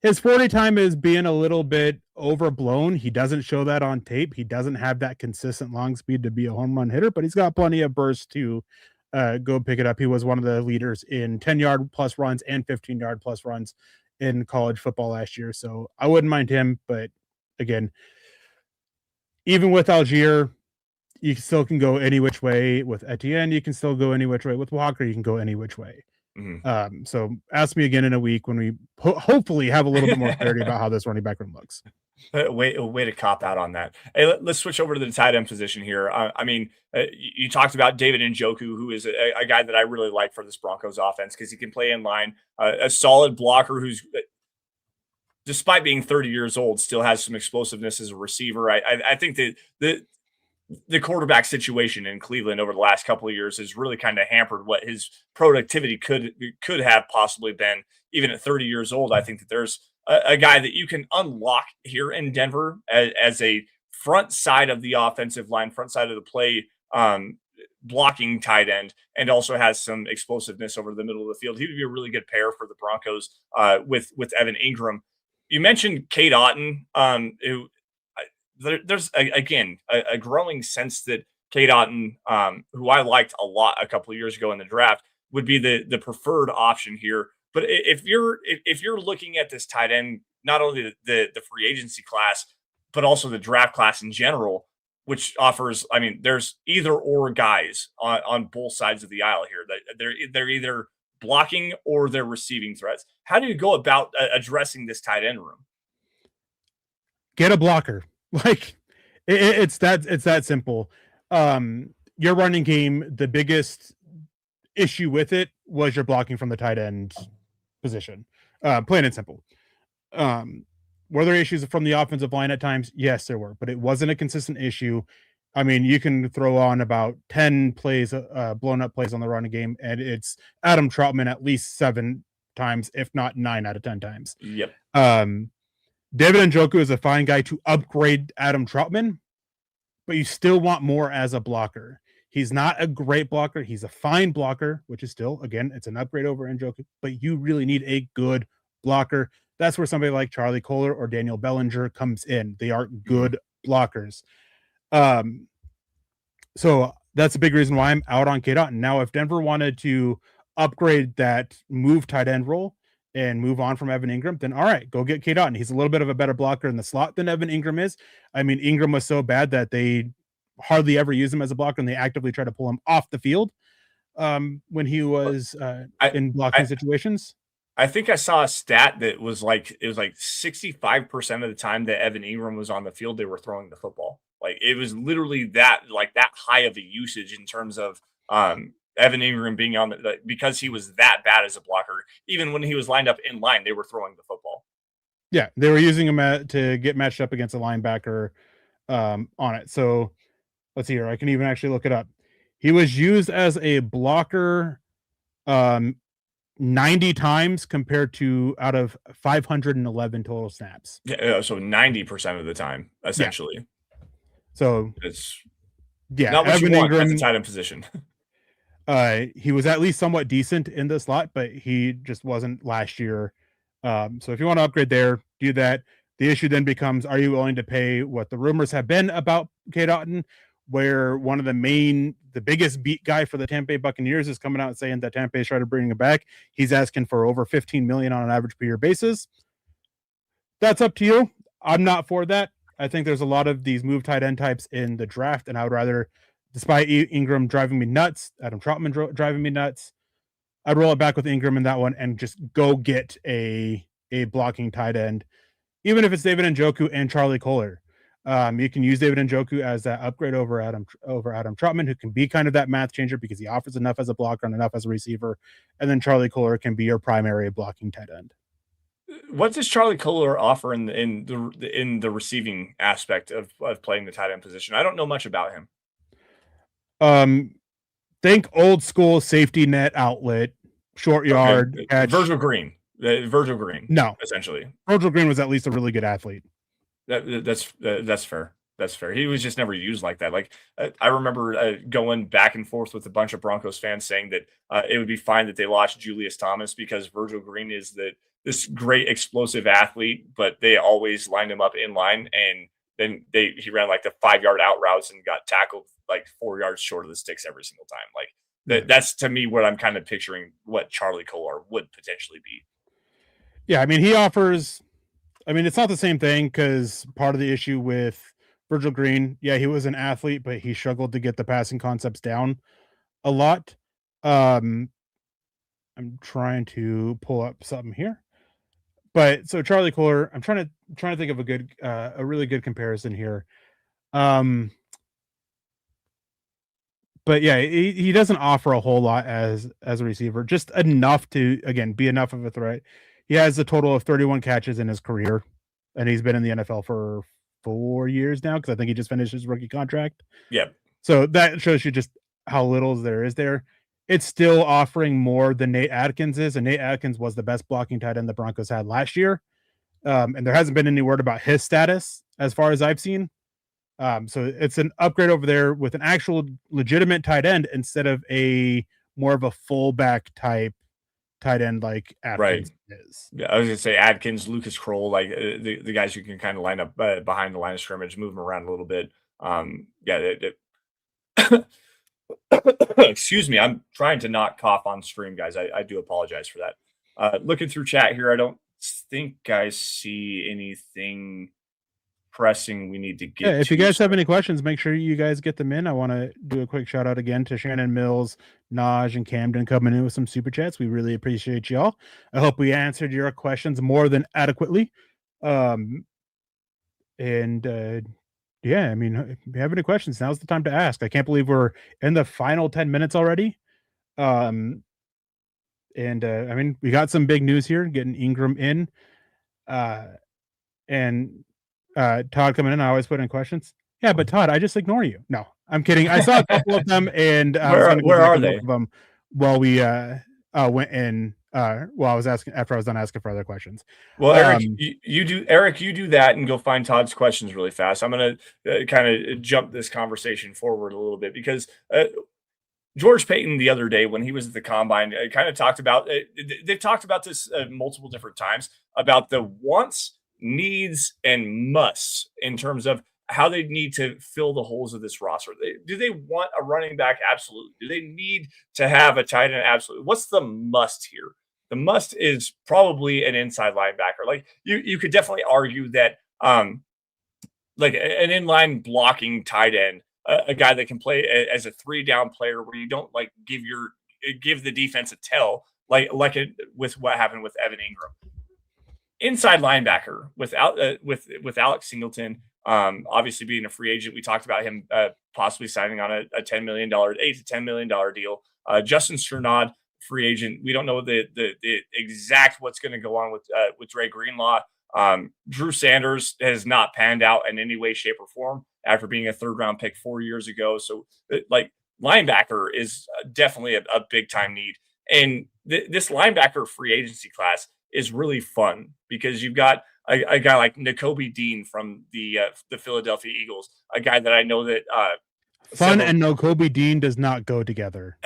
His 40 time is being a little bit overblown. He doesn't show that on tape. He doesn't have that consistent long speed to be a home run hitter, but he's got plenty of burst to go pick it up. He was one of the leaders in 10-yard plus runs and 15-yard plus runs in college football last year. So I wouldn't mind him, but again, even with Algier, you still can go any which way. With Etienne, you can still go any which way. With Walker, you can go any which way. So ask me again in a week when we hopefully have a little bit more clarity about how this running back room looks. Way to cop out on that. Hey, let's switch over to the tight end position here. I mean, you talked about David Njoku, who is a guy that I really like for this Broncos offense because he can play in line, a solid blocker who's, despite being 30 years old, still has some explosiveness as a receiver. I think that the quarterback situation in Cleveland over the last couple of years has really kind of hampered what his productivity could have possibly been. Even at 30 years old, I think that there's a guy that you can unlock here in Denver as a front side of the offensive line, front side of the play, blocking tight end, and also has some explosiveness over the middle of the field. He would be a really good pair for the Broncos with Evan Ingram. You mentioned Cade Otton, who there's a growing sense that Cade Otton, who I liked a lot a couple of years ago in the draft, would be the preferred option here. But if you're looking at this tight end, not only the free agency class, but also the draft class in general, which offers, I mean, there's either or guys on both sides of the aisle here. They're either blocking or they're receiving threats. How do you go about addressing this tight end room? Get a blocker. Like it's that simple. Your running game, the biggest issue with it was your blocking from the tight end position. Plain and simple. Were there issues from the offensive line at times? Yes, there were, but it wasn't a consistent issue. I mean, you can throw on about 10 plays, blown up plays on the running game, and it's Adam Troutman at least 7 times, if not 9 out of 10 times. Yep. David Njoku is a fine guy to upgrade Adam Troutman, but you still want more as a blocker. He's not a great blocker. He's a fine blocker, which is still, again, it's an upgrade over Njoku, but you really need a good blocker. That's where somebody like Charlie Kohler or Daniel Bellinger comes in. They are good blockers. So that's a big reason why I'm out on Cade Otton. Now, if Denver wanted to upgrade that move tight end role and move on from Evan Ingram, then all right, go get Cade Otton. He's a little bit of a better blocker in the slot than Evan Ingram is. I mean, Ingram was so bad that they hardly ever use him as a blocker, and they actively try to pull him off the field when he was in blocking situations. I think I saw a stat that was like, it was like 65% of the time that Evan Ingram was on the field, they were throwing the football. Like it was literally that high of a usage in terms of Evan Ingram being on because he was that bad as a blocker. Even when he was lined up in line, they were throwing the football. Yeah, they were using him to get matched up against a linebacker on it. So let's see here. I can even actually look it up. He was used as a blocker 90 times compared to out of 511 total snaps. Yeah, so 90% of the time, Yeah. essentially. So It's yeah, not what you Evan want at the Ingram, tight end position. he was at least somewhat decent in the slot, but he just wasn't last year. So if you want to upgrade there, do that. The issue then becomes, are you willing to pay what the rumors have been about Cade Otton, where one of the biggest beat guy for the Tampa Bay Buccaneers is coming out and saying that Tampa Bay tried to bring him back. He's asking for over 15 million on an average per year basis. That's up to you. I'm not for that. I think there's a lot of these move tight end types in the draft, and I would rather, despite Ingram driving me nuts, Adam Troutman driving me nuts, I'd roll it back with Ingram in that one and just go get a blocking tight end, even if it's David Njoku and Charlie Kohler. You can use David Njoku as that upgrade over Adam Troutman, who can be kind of that math changer because he offers enough as a blocker and enough as a receiver, and then Charlie Kohler can be your primary blocking tight end. What does Charlie Kohler offer in the receiving aspect of playing the tight end position? I don't know much about him. Think old school safety net outlet, short yard catch. Virgil Green. No, essentially. Virgil Green was at least a really good athlete. That's fair. That's fair. He was just never used like that. Like I remember going back and forth with a bunch of Broncos fans saying that it would be fine that they lost Julius Thomas because Virgil Green is this great explosive athlete, but they always lined him up in line, and then he ran like the 5-yard out routes and got tackled like 4 yards short of the sticks every single time. Like that's to me what I'm kind of picturing what Charlie Kohler would potentially be. Yeah, I mean he offers. I mean it's not the same thing because part of the issue with Virgil Green, yeah, he was an athlete, but he struggled to get the passing concepts down a lot. I'm trying to pull up something here. But so Charlie Kohler, I'm trying to think of a really good comparison here. But yeah, he doesn't offer a whole lot as a receiver, just enough to again be enough of a threat. He has a total of 31 catches in his career, and he's been in the NFL for 4 years now because I think he just finished his rookie contract. Yeah. So that shows you just how little there is there. It's still offering more than Nate Atkins is, and Nate Atkins was the best blocking tight end the Broncos had last year. And there hasn't been any word about his status as far as I've seen. So it's an upgrade over there with an actual legitimate tight end instead of a more of a fullback type tight end like Atkins is. Yeah, I was gonna say Atkins, Lucas Kroll, like the guys who can kind of line up behind the line of scrimmage, move them around a little bit. Excuse me, I'm trying to not cough on stream, guys. I do apologize for that. Looking through chat here, I don't think I see anything pressing we need to get. Yeah, if you guys have any questions, make sure you guys get them in. I want to do a quick shout out again to Shannon Mills, Naj, and Camden coming in with some super chats. We really appreciate y'all. I hope we answered your questions more than adequately. Yeah, I mean, if you have any questions, now's the time to ask. I can't believe we're in the final 10 minutes already. I mean, we got some big news here, getting Ingram in. And Todd coming in, I always put in questions. Yeah, but Todd, I just ignore you. No, I'm kidding. I saw a couple of them, and where are they? Them while we went in. While I was asking after I was done asking for other questions. Well, Eric, you do that and go find Todd's questions really fast. I'm gonna kind of jump this conversation forward a little bit because George Payton the other day when he was at the combine kind of talked about. They've talked about this multiple different times about the wants, needs, and musts in terms of how they need to fill the holes of this roster. Do they want a running back? Absolutely. Do they need to have a tight end? Absolutely. What's the must here? The must is probably an inside linebacker. Like you could definitely argue that like an inline blocking tight end, a guy that can play as a 3-down player where you don't like give the defense a tell like with what happened with Evan Ingram. Inside linebacker with Alex Singleton, obviously being a free agent. We talked about him possibly signing on a $8 to $10 million deal. Justin Strnad, free agent. We don't know the exact what's going to go on with Dre Greenlaw. Drew Sanders has not panned out in any way, shape, or form. after being a 3rd-round pick 4 years ago. So, like, linebacker is definitely a big-time need. And this linebacker free agency class is really fun because you've got a guy like Nakobe Dean from the Philadelphia Eagles, a guy that I know that Fun and Nakobe Dean does not go together.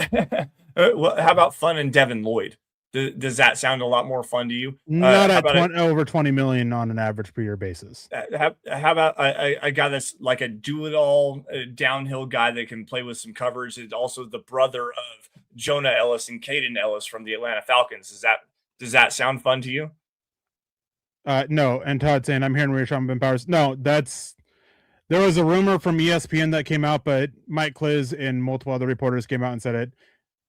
Well, how about Fun and Devin Lloyd? Does that sound a lot more fun to you? Not at over 20 million on an average per year basis. How about a guy that's like a do-it-all downhill guy that can play with some coverage? Is also the brother of Jonah Ellis and Caden Ellis from the Atlanta Falcons. Does that sound fun to you? No. And Todd saying I'm hearing Rashawn Ben Powers. No, there was a rumor from ESPN that came out, but Mike Kliz and multiple other reporters came out and said it.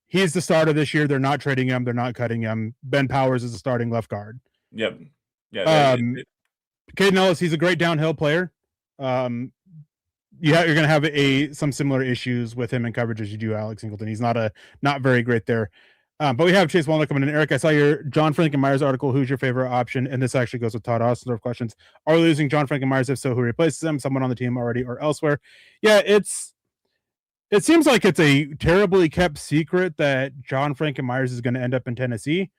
He's the starter this year. They're not trading him. They're not cutting him. Ben Powers is the starting left guard. Yep. Yeah. Caden Ellis, he's a great downhill player. You're going to have some similar issues with him in coverage as you do Alex Singleton. He's not very great there. But we have Chase Wallner coming in. Eric, I saw your John Frankenmeyer's article. Who's your favorite option? And this actually goes with Todd Austin's questions. Are we losing John Frankenmeyer's? If so, who replaces him? Someone on the team already or elsewhere? Yeah, it seems like it's a terribly kept secret that John Frankenmeyer's is going to end up in Tennessee.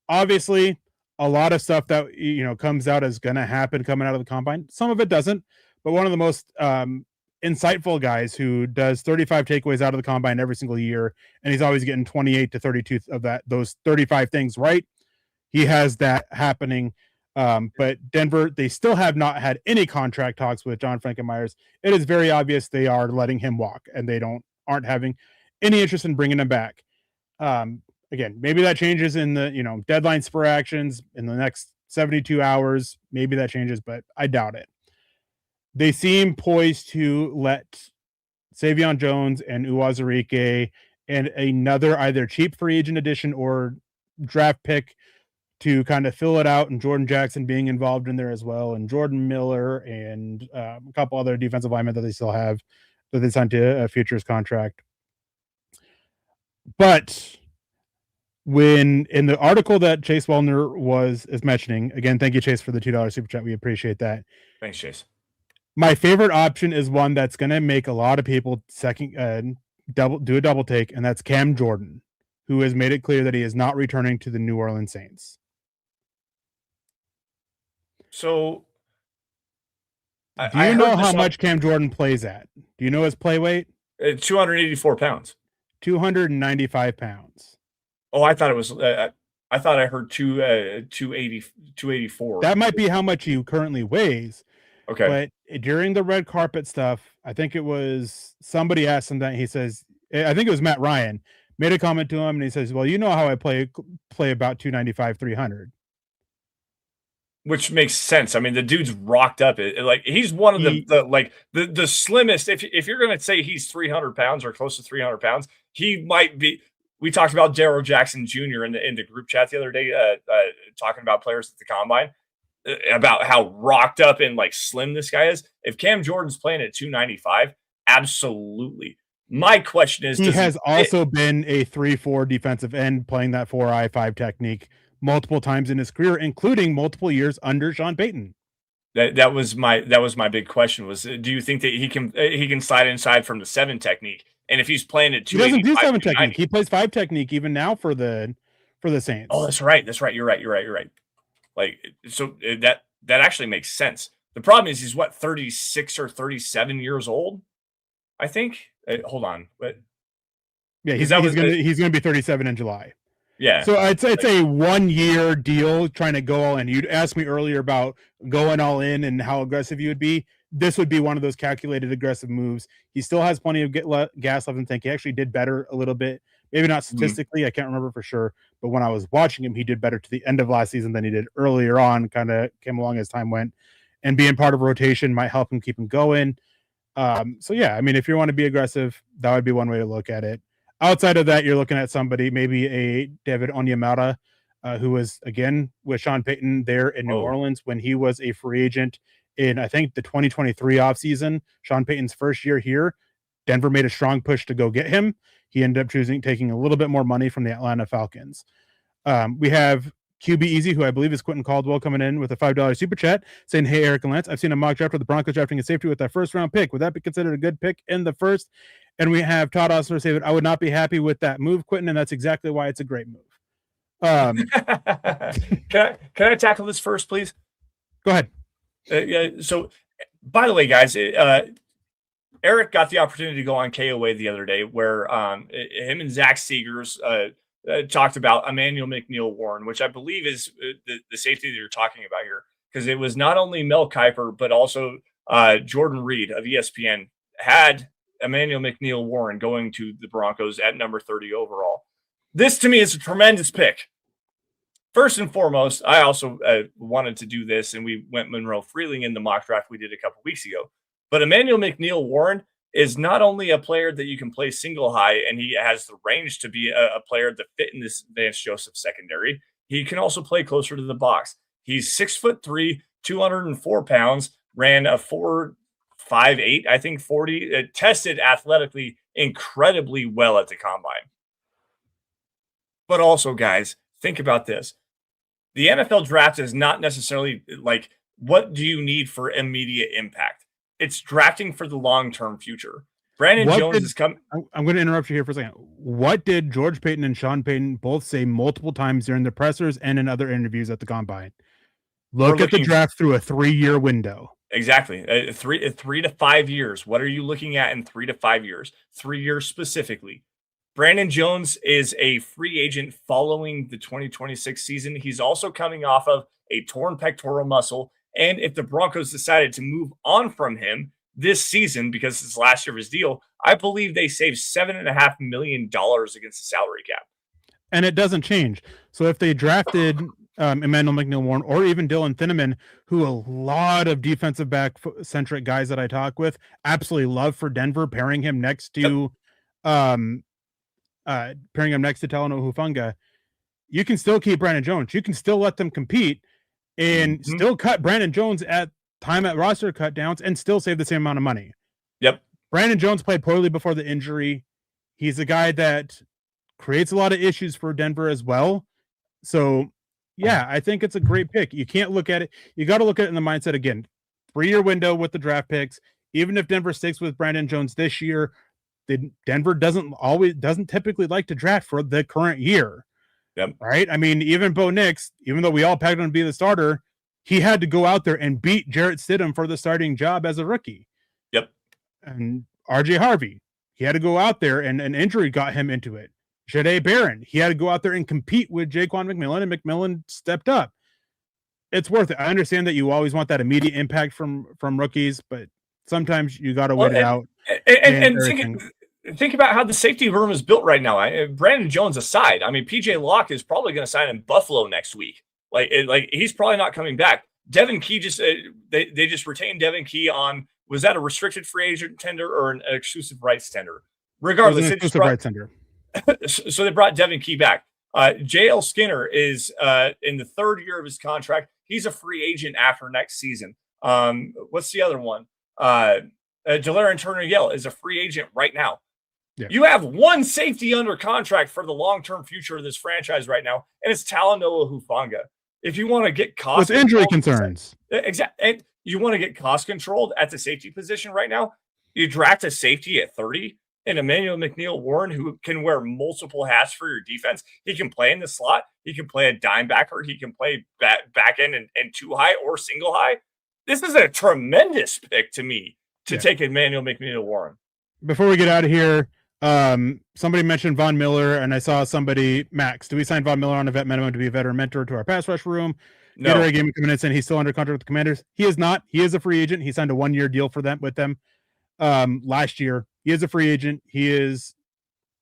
Obviously, a lot of stuff that comes out is going to happen coming out of the combine. Some of it doesn't, but one of the most insightful guys who does 35 takeaways out of the combine every single year, and he's always getting 28 to 32 of those 35 things right. He has that happening. But Denver, they still have not had any contract talks with John Frankenmeyer's. It is very obvious they are letting him walk, and they aren't having any interest in bringing him back. Again, maybe that changes in the deadline spur actions in the next 72 hours. Maybe that changes, but I doubt it. They seem poised to let Savion Jones and Uwazurike and another either cheap free agent addition or draft pick to kind of fill it out, and Jordan Jackson being involved in there as well, and Jordan Miller and a couple other defensive linemen that they still have that they signed to a futures contract. But when in the article that Chase Wallner is mentioning, again, thank you, Chase, for the $2 super chat. We appreciate that. Thanks, Chase. My favorite option is one that's going to make a lot of people do a double take, and that's Cam Jordan, who has made it clear that he is not returning to the New Orleans Saints. So, do you know how much Cam Jordan plays at? Do you know his play weight? 284 pounds. 295 pounds. Oh, I thought it was. I thought I heard 284. That might be how much he currently weighs. Okay. But during the red carpet stuff, I think it was somebody asked him that. He says, I think it was Matt Ryan made a comment to him, and he says, "Well, you know how I play about 295, 300." Which makes sense. I mean, the dude's rocked up. He's one of the slimmest. If you're going to say he's 300 pounds or close to 300 pounds, he might be. We talked about Darryl Jackson Jr. in the group chat the other day, talking about players at the combine, about how rocked up and slim this guy is. If Cam Jordan's playing at 295, absolutely. My question is, he has also been a 3-4 defensive end playing that 4-I-5 technique multiple times in his career, including multiple years under Sean Payton. That was my big question was, do you think that he can slide inside from the 7 technique? And if he's playing at 2, he doesn't do 7 technique. He plays 5 technique even now for the Saints. Oh, that's right. You're right. So that actually makes sense. The problem is he's 36 or 37 years old, I think. Hold on, but yeah, he's gonna be 37 in July. Yeah. So it's a 1-year deal trying to go all in. You'd asked me earlier about going all in and how aggressive you would be. This would be one of those calculated aggressive moves. He still has plenty of gas left in the tank. He actually did better a little bit. Maybe not statistically. I can't remember for sure. But when I was watching him, he did better to the end of last season than he did earlier on. Kind of came along as time went. And being part of rotation might help him keep him going. So, yeah, I mean, if you want to be aggressive, that would be one way to look at it. Outside of that, you're looking at somebody, maybe a David Onyemata, who was, again, with Sean Payton there in New Orleans when he was a free agent in, I think, the 2023 offseason. Sean Payton's first year here, Denver made a strong push to go get him. He ended up taking a little bit more money from the Atlanta Falcons. We have QB Easy, who I believe is Quentin Caldwell, coming in with a $5 super chat saying, "Hey, Eric and Lance, I've seen a mock draft with the Broncos drafting a safety with that first round pick. Would that be considered a good pick in the first?" And we have Todd Osler say that I would not be happy with that move, Quentin, and that's exactly why it's a great move. Can I tackle this first, please? Go ahead. Yeah. So, by the way, guys, Eric got the opportunity to go on KOA the other day, where him and Zach Seegers talked about Emmanuel McNeil-Warren, which I believe is the safety that you're talking about here, because it was not only Mel Kiper but also Jordan Reed of ESPN had Emmanuel McNeil-Warren going to the Broncos at number 30 overall. This, to me, is a tremendous pick. First and foremost, I also wanted to do this, and we went Monroe Freeling in the mock draft we did a couple weeks ago. But Emmanuel McNeil-Warren is not only a player that you can play single high, and he has the range to be a player that fit in this Vance Joseph secondary. He can also play closer to the box. He's 6'3", 204 pounds, ran a 4.58, I think 40, tested athletically incredibly well at the combine. But also, guys, think about this. The NFL draft is not necessarily like, what do you need for immediate impact? It's drafting for the long-term future. Brandon Jones is coming. I'm going to interrupt you here for a second. What did George Payton and Sean Payton both say multiple times during the pressers and in other interviews at the combine? Look at the draft through a 3-year window. Exactly. 3 to 5 years. What are you looking at in 3 to 5 years? 3 years specifically. Brandon Jones is a free agent following the 2026 season. He's also coming off of a torn pectoral muscle. And if the Broncos decided to move on from him this season, because it's last year of his deal, I believe they saved $7.5 million against the salary cap. And it doesn't change. So if they drafted Emmanuel McNeil-Warren or even Dylan Thieneman, who a lot of defensive back-centric guys that I talk with absolutely love for Denver, pairing him next to Talanoa Hufanga, you can still keep Brandon Jones. You can still let them compete and still cut Brandon Jones at time at roster cut downs and still save the same amount of money. Yep. Brandon Jones played poorly before the injury. He's a guy that creates a lot of issues for Denver as well. So, yeah, I think it's a great pick. You can't look at it. You got to look at it in the mindset again. 3-year window with the draft picks. Even if Denver sticks with Brandon Jones this year, Denver doesn't typically like to draft for the current year. Yep. Right. I mean, even Bo Nix, even though we all pegged him to be the starter, he had to go out there and beat Jarrett Stidham for the starting job as a rookie. Yep. And RJ Harvey, he had to go out there and an injury got him into it. Jahdae Barron, he had to go out there and compete with Jaquan McMillan, and McMillan stepped up. It's worth it. I understand that you always want that immediate impact from rookies, but sometimes you got to wait it out. And think about how the safety room is built right now. Brandon Jones aside, I mean, PJ Locke is probably going to sign in Buffalo next week. Like he's probably not coming back. Devin Key just they just retained Devin Key on, was that a restricted free agent tender or an exclusive rights tender? Regardless, exclusive rights tender. So they brought Devin Key back. JL Skinner is in the 3rd year of his contract. He's a free agent after next season. What's the other one? Delarian Turner-Yell is a free agent right now. Yeah. You have one safety under contract for the long-term future of this franchise right now, and it's Talanoa Hufanga. If you want to get cost with injury concerns, exactly, and you want to get cost controlled at the safety position right now, you draft a safety at 30, and Emmanuel McNeil-Warren, who can wear multiple hats for your defense. He can play in the slot. He can play a dime backer. He can play back end and 2 high or single high. This is a tremendous pick to me to take Emmanuel McNeil-Warren. Before we get out of here, somebody mentioned Von Miller, and I saw somebody, Max, do we sign Von Miller on a vet minimum to be a veteran mentor to our pass rush room? No. Gatorade Gaming coming in saying he's still under contract with the Commanders. He is not. He is a free agent. He signed a 1-year deal with them last year. He is a free agent. He is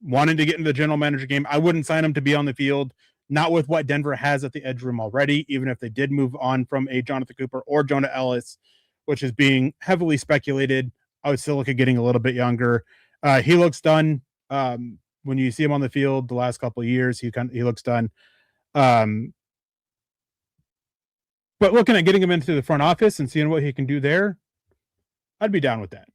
wanting to get into the general manager game. I wouldn't sign him to be on the field, not with what Denver has at the edge room already, even if they did move on from a Jonathan Cooper or Jonah Ellis, which is being heavily speculated. I would still look at getting a little bit younger. He looks done. When you see him on the field the last couple of years, he looks done. But looking at getting him into the front office and seeing what he can do there, I'd be down with that.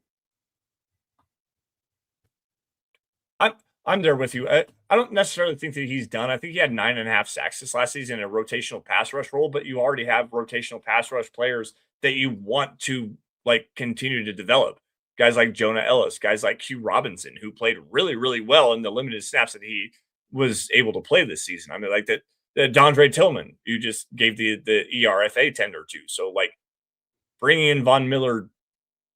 I'm there with you. I don't necessarily think that he's done. I think he had 9.5 sacks this last season in a rotational pass rush role, but you already have rotational pass rush players that you want to like continue to develop. Guys like Jonah Ellis, guys like Q Robinson, who played really, really well in the limited snaps that he was able to play this season. I mean, like that, Dondre Tillman, you just gave the ERFA tender to. So like bringing in Von Miller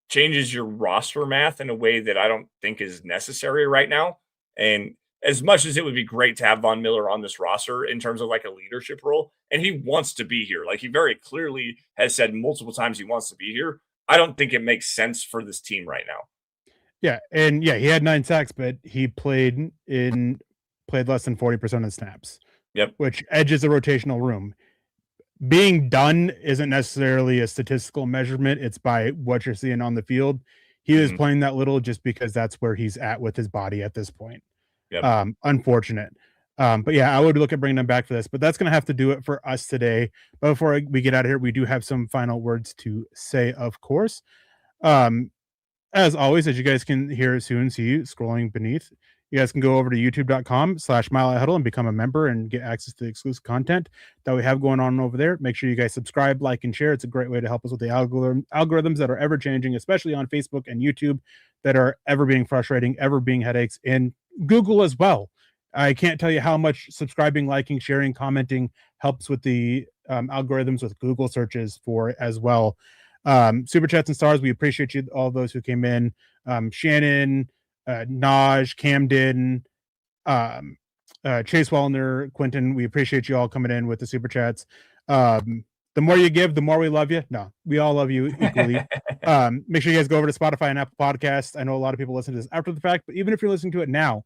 changes your roster math in a way that I don't think is necessary right now. And as much as it would be great to have Von Miller on this roster in terms of like a leadership role, and he wants to be here, like he very clearly has said multiple times he wants to be here. I don't think it makes sense for this team right now. Yeah, and yeah, he had 9 sacks, but he played less than 40% of the snaps. Yep. Which edges the rotational room. Being done isn't necessarily a statistical measurement. It's by what you're seeing on the field. He was playing that little just because that's where he's at with his body at this point. Yep. Unfortunate. But yeah, I would look at bringing them back for this, but that's going to have to do it for us today. But before we get out of here, we do have some final words to say, of course. As always, as you guys can hear soon, see scrolling beneath, you guys can go over to youtube.com/Mile High Huddle and become a member and get access to the exclusive content that we have going on over there. Make sure you guys subscribe, like, and share. It's a great way to help us with the algorithms that are ever changing, especially on Facebook and YouTube, that are ever being frustrating, ever being headaches, and Google as well. I can't tell you how much subscribing, liking, sharing, commenting helps with the algorithms with Google searches for as well. Super chats and stars, we appreciate you, all those who came in. Shannon, Naj, Camden, Chase Wellner, Quentin, we appreciate you all coming in with the super chats. The more you give, the more we love you. No, we all love you equally. Make sure you guys go over to Spotify and Apple Podcasts. I know a lot of people listen to this after the fact, but even if you're listening to it now,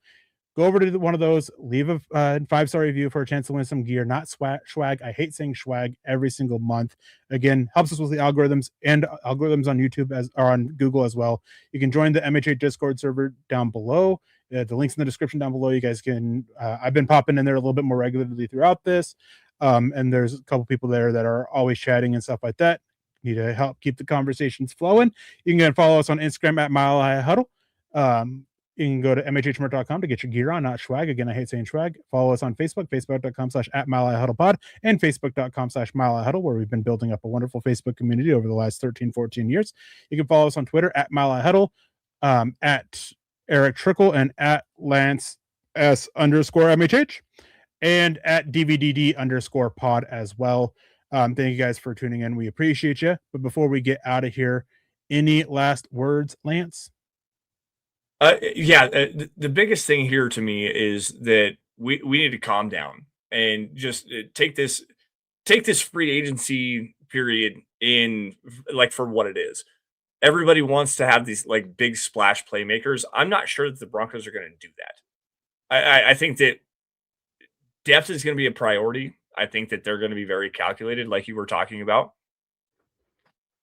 go over to one of those, leave a 5-star review for a chance to win some gear, not swag. I hate saying swag every single month. Again, helps us with the algorithms and algorithms on YouTube or on Google as well. You can join the MHA Discord server down below. The link's in the description down below. You guys can, I've been popping in there a little bit more regularly throughout this. And there's a couple people there that are always chatting and stuff like that. Need to help keep the conversations flowing. You can go and follow us on Instagram at Mile High Huddle. You can go to mhhmerch.com to get your gear on, not swag. Again, I hate saying swag. Follow us on Facebook, facebook.com/@MileHighHuddlePod, and facebook.com/MileHighHuddle, where we've been building up a wonderful Facebook community over the last 13, 14 years. You can follow us on Twitter at MileHighHuddle, at Erick Trickel, and at Lance S_MHH, and at DVDD_pod as well. Thank you guys for tuning in. We appreciate you. But before we get out of here, any last words, Lance? The biggest thing here to me is that we need to calm down and just take this free agency period in like for what it is. Everybody wants to have these like big splash playmakers. I'm not sure that the Broncos are going to do that. I think that depth is going to be a priority. I think that they're going to be very calculated, like you were talking about.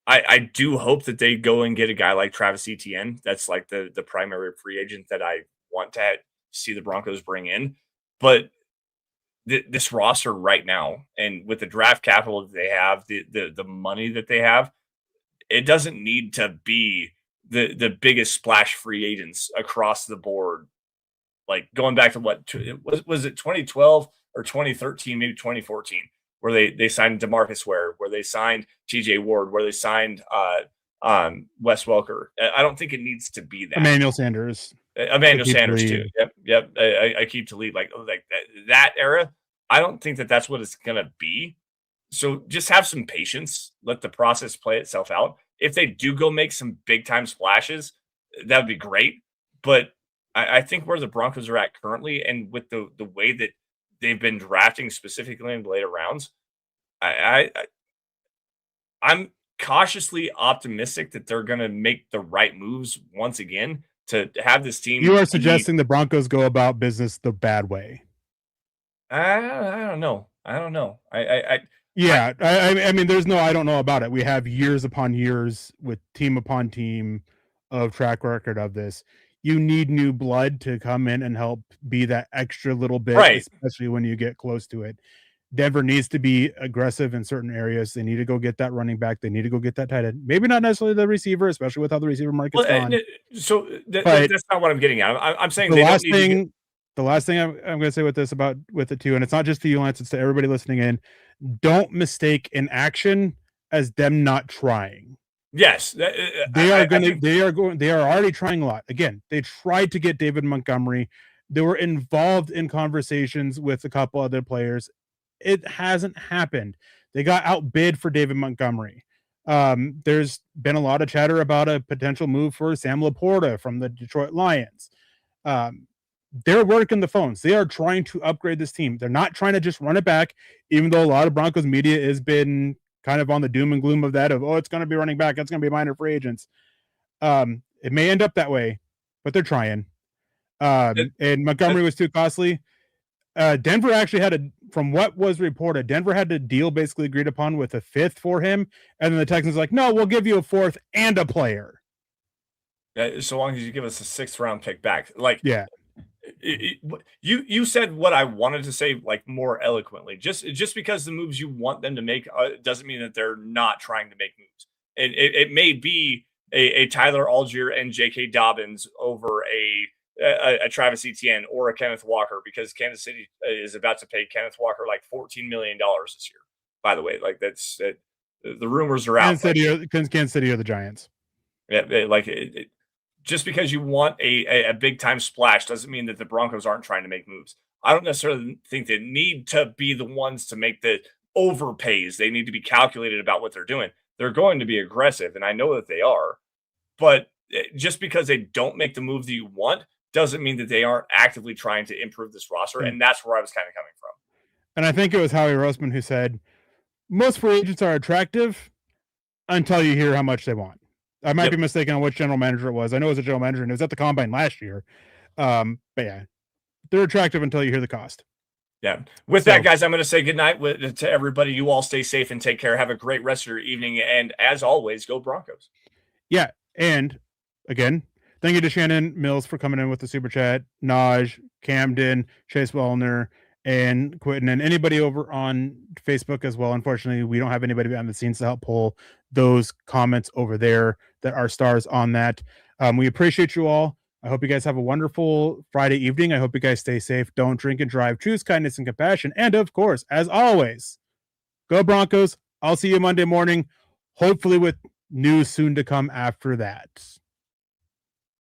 I do hope that they go and get a guy like Travis Etienne. That's like the primary free agent that I want to see the Broncos bring in. But this roster right now, and with the draft capital that they have, the money that they have, it doesn't need to be the biggest splash free agents across the board. Like going back to what was it 2012 or 2013, maybe 2014. Where they signed DeMarcus Ware, where they signed TJ Ward, where they signed Wes Welker. I don't think it needs to be that. Emmanuel Sanders. Emmanuel Sanders too. Yep. I keep to lead like that era. I don't think that that's what it's gonna be. So just have some patience. Let the process play itself out. If they do go make some big time splashes, that would be great. But I think where the Broncos are at currently, and with the way that they've been drafting specifically in the later rounds, I'm cautiously optimistic that they're going to make the right moves once again to have this team. You are suggesting the Broncos go about business the bad way. I don't know. I mean, there's no, I don't know about it. We have years upon years with team upon team of track record of this. You need new blood to come in and help be that extra little bit, right, especially when you get close to it. Denver needs to be aggressive in certain areas. They need to go get that running back. They need to go get that tight end. Maybe not necessarily the receiver, especially with how the receiver market's gone. So that's not what I'm getting at. I'm saying the last thing the last thing I'm going to say with it too, and it's not just to you, Lance, it's to everybody listening in. Don't mistake inaction as them not trying. Yes, they are already trying a lot. Again, they tried to get David Montgomery. They were involved in conversations with a couple other players. It hasn't happened. They got outbid for David Montgomery. There's been a lot of chatter about a potential move for Sam Laporta from the Detroit Lions. They're working the phones. They are trying to upgrade this team. They're not trying to just run it back, even though a lot of Broncos media has been kind of on the doom and gloom of that, of, oh, it's going to be running back. It's going to be minor free agents. It may end up that way, but they're trying. And Montgomery was too costly. Denver actually from what was reported, Denver had a deal basically agreed upon with a 5th for him. And then the Texans like, no, we'll give you a 4th and a player. So long as you give us a 6th round pick back. Like, yeah. You said what I wanted to say, like, more eloquently. Just because the moves you want them to make doesn't mean that they're not trying to make moves. And it may be a Tyler Algier and J.K. Dobbins over a Travis Etienne or a Kenneth Walker, because Kansas City is about to pay Kenneth Walker like $14 million this year. By the way, like the rumors are out. Kansas City are the Giants. Yeah, like just because you want a big time splash doesn't mean that the Broncos aren't trying to make moves. I don't necessarily think they need to be the ones to make the overpays. They need to be calculated about what they're doing. They're going to be aggressive, and I know that they are. But just because they don't make the move that you want doesn't mean that they aren't actively trying to improve this roster, and that's where I was kind of coming from. And I think it was Howie Roseman who said, most free agents are attractive until you hear how much they want. I might be mistaken on which general manager it was. I know it was a general manager, and it was at the Combine last year. But yeah, they're attractive until you hear the cost. Yeah. With that, guys, I'm going to say goodnight to everybody. You all stay safe and take care. Have a great rest of your evening. And as always, go Broncos. Yeah. And again, thank you to Shannon Mills for coming in with the super chat, Naj, Camden, Chase Wellner, and Quentin, and anybody over on Facebook as well. Unfortunately, we don't have anybody behind the scenes to help pull those comments over there that are stars on that. We appreciate you all. I hope you guys have a wonderful Friday evening. I hope you guys stay safe. Don't drink and drive. Choose kindness and compassion. And of course, as always, go Broncos. I'll see you Monday morning, hopefully with news soon to come after that.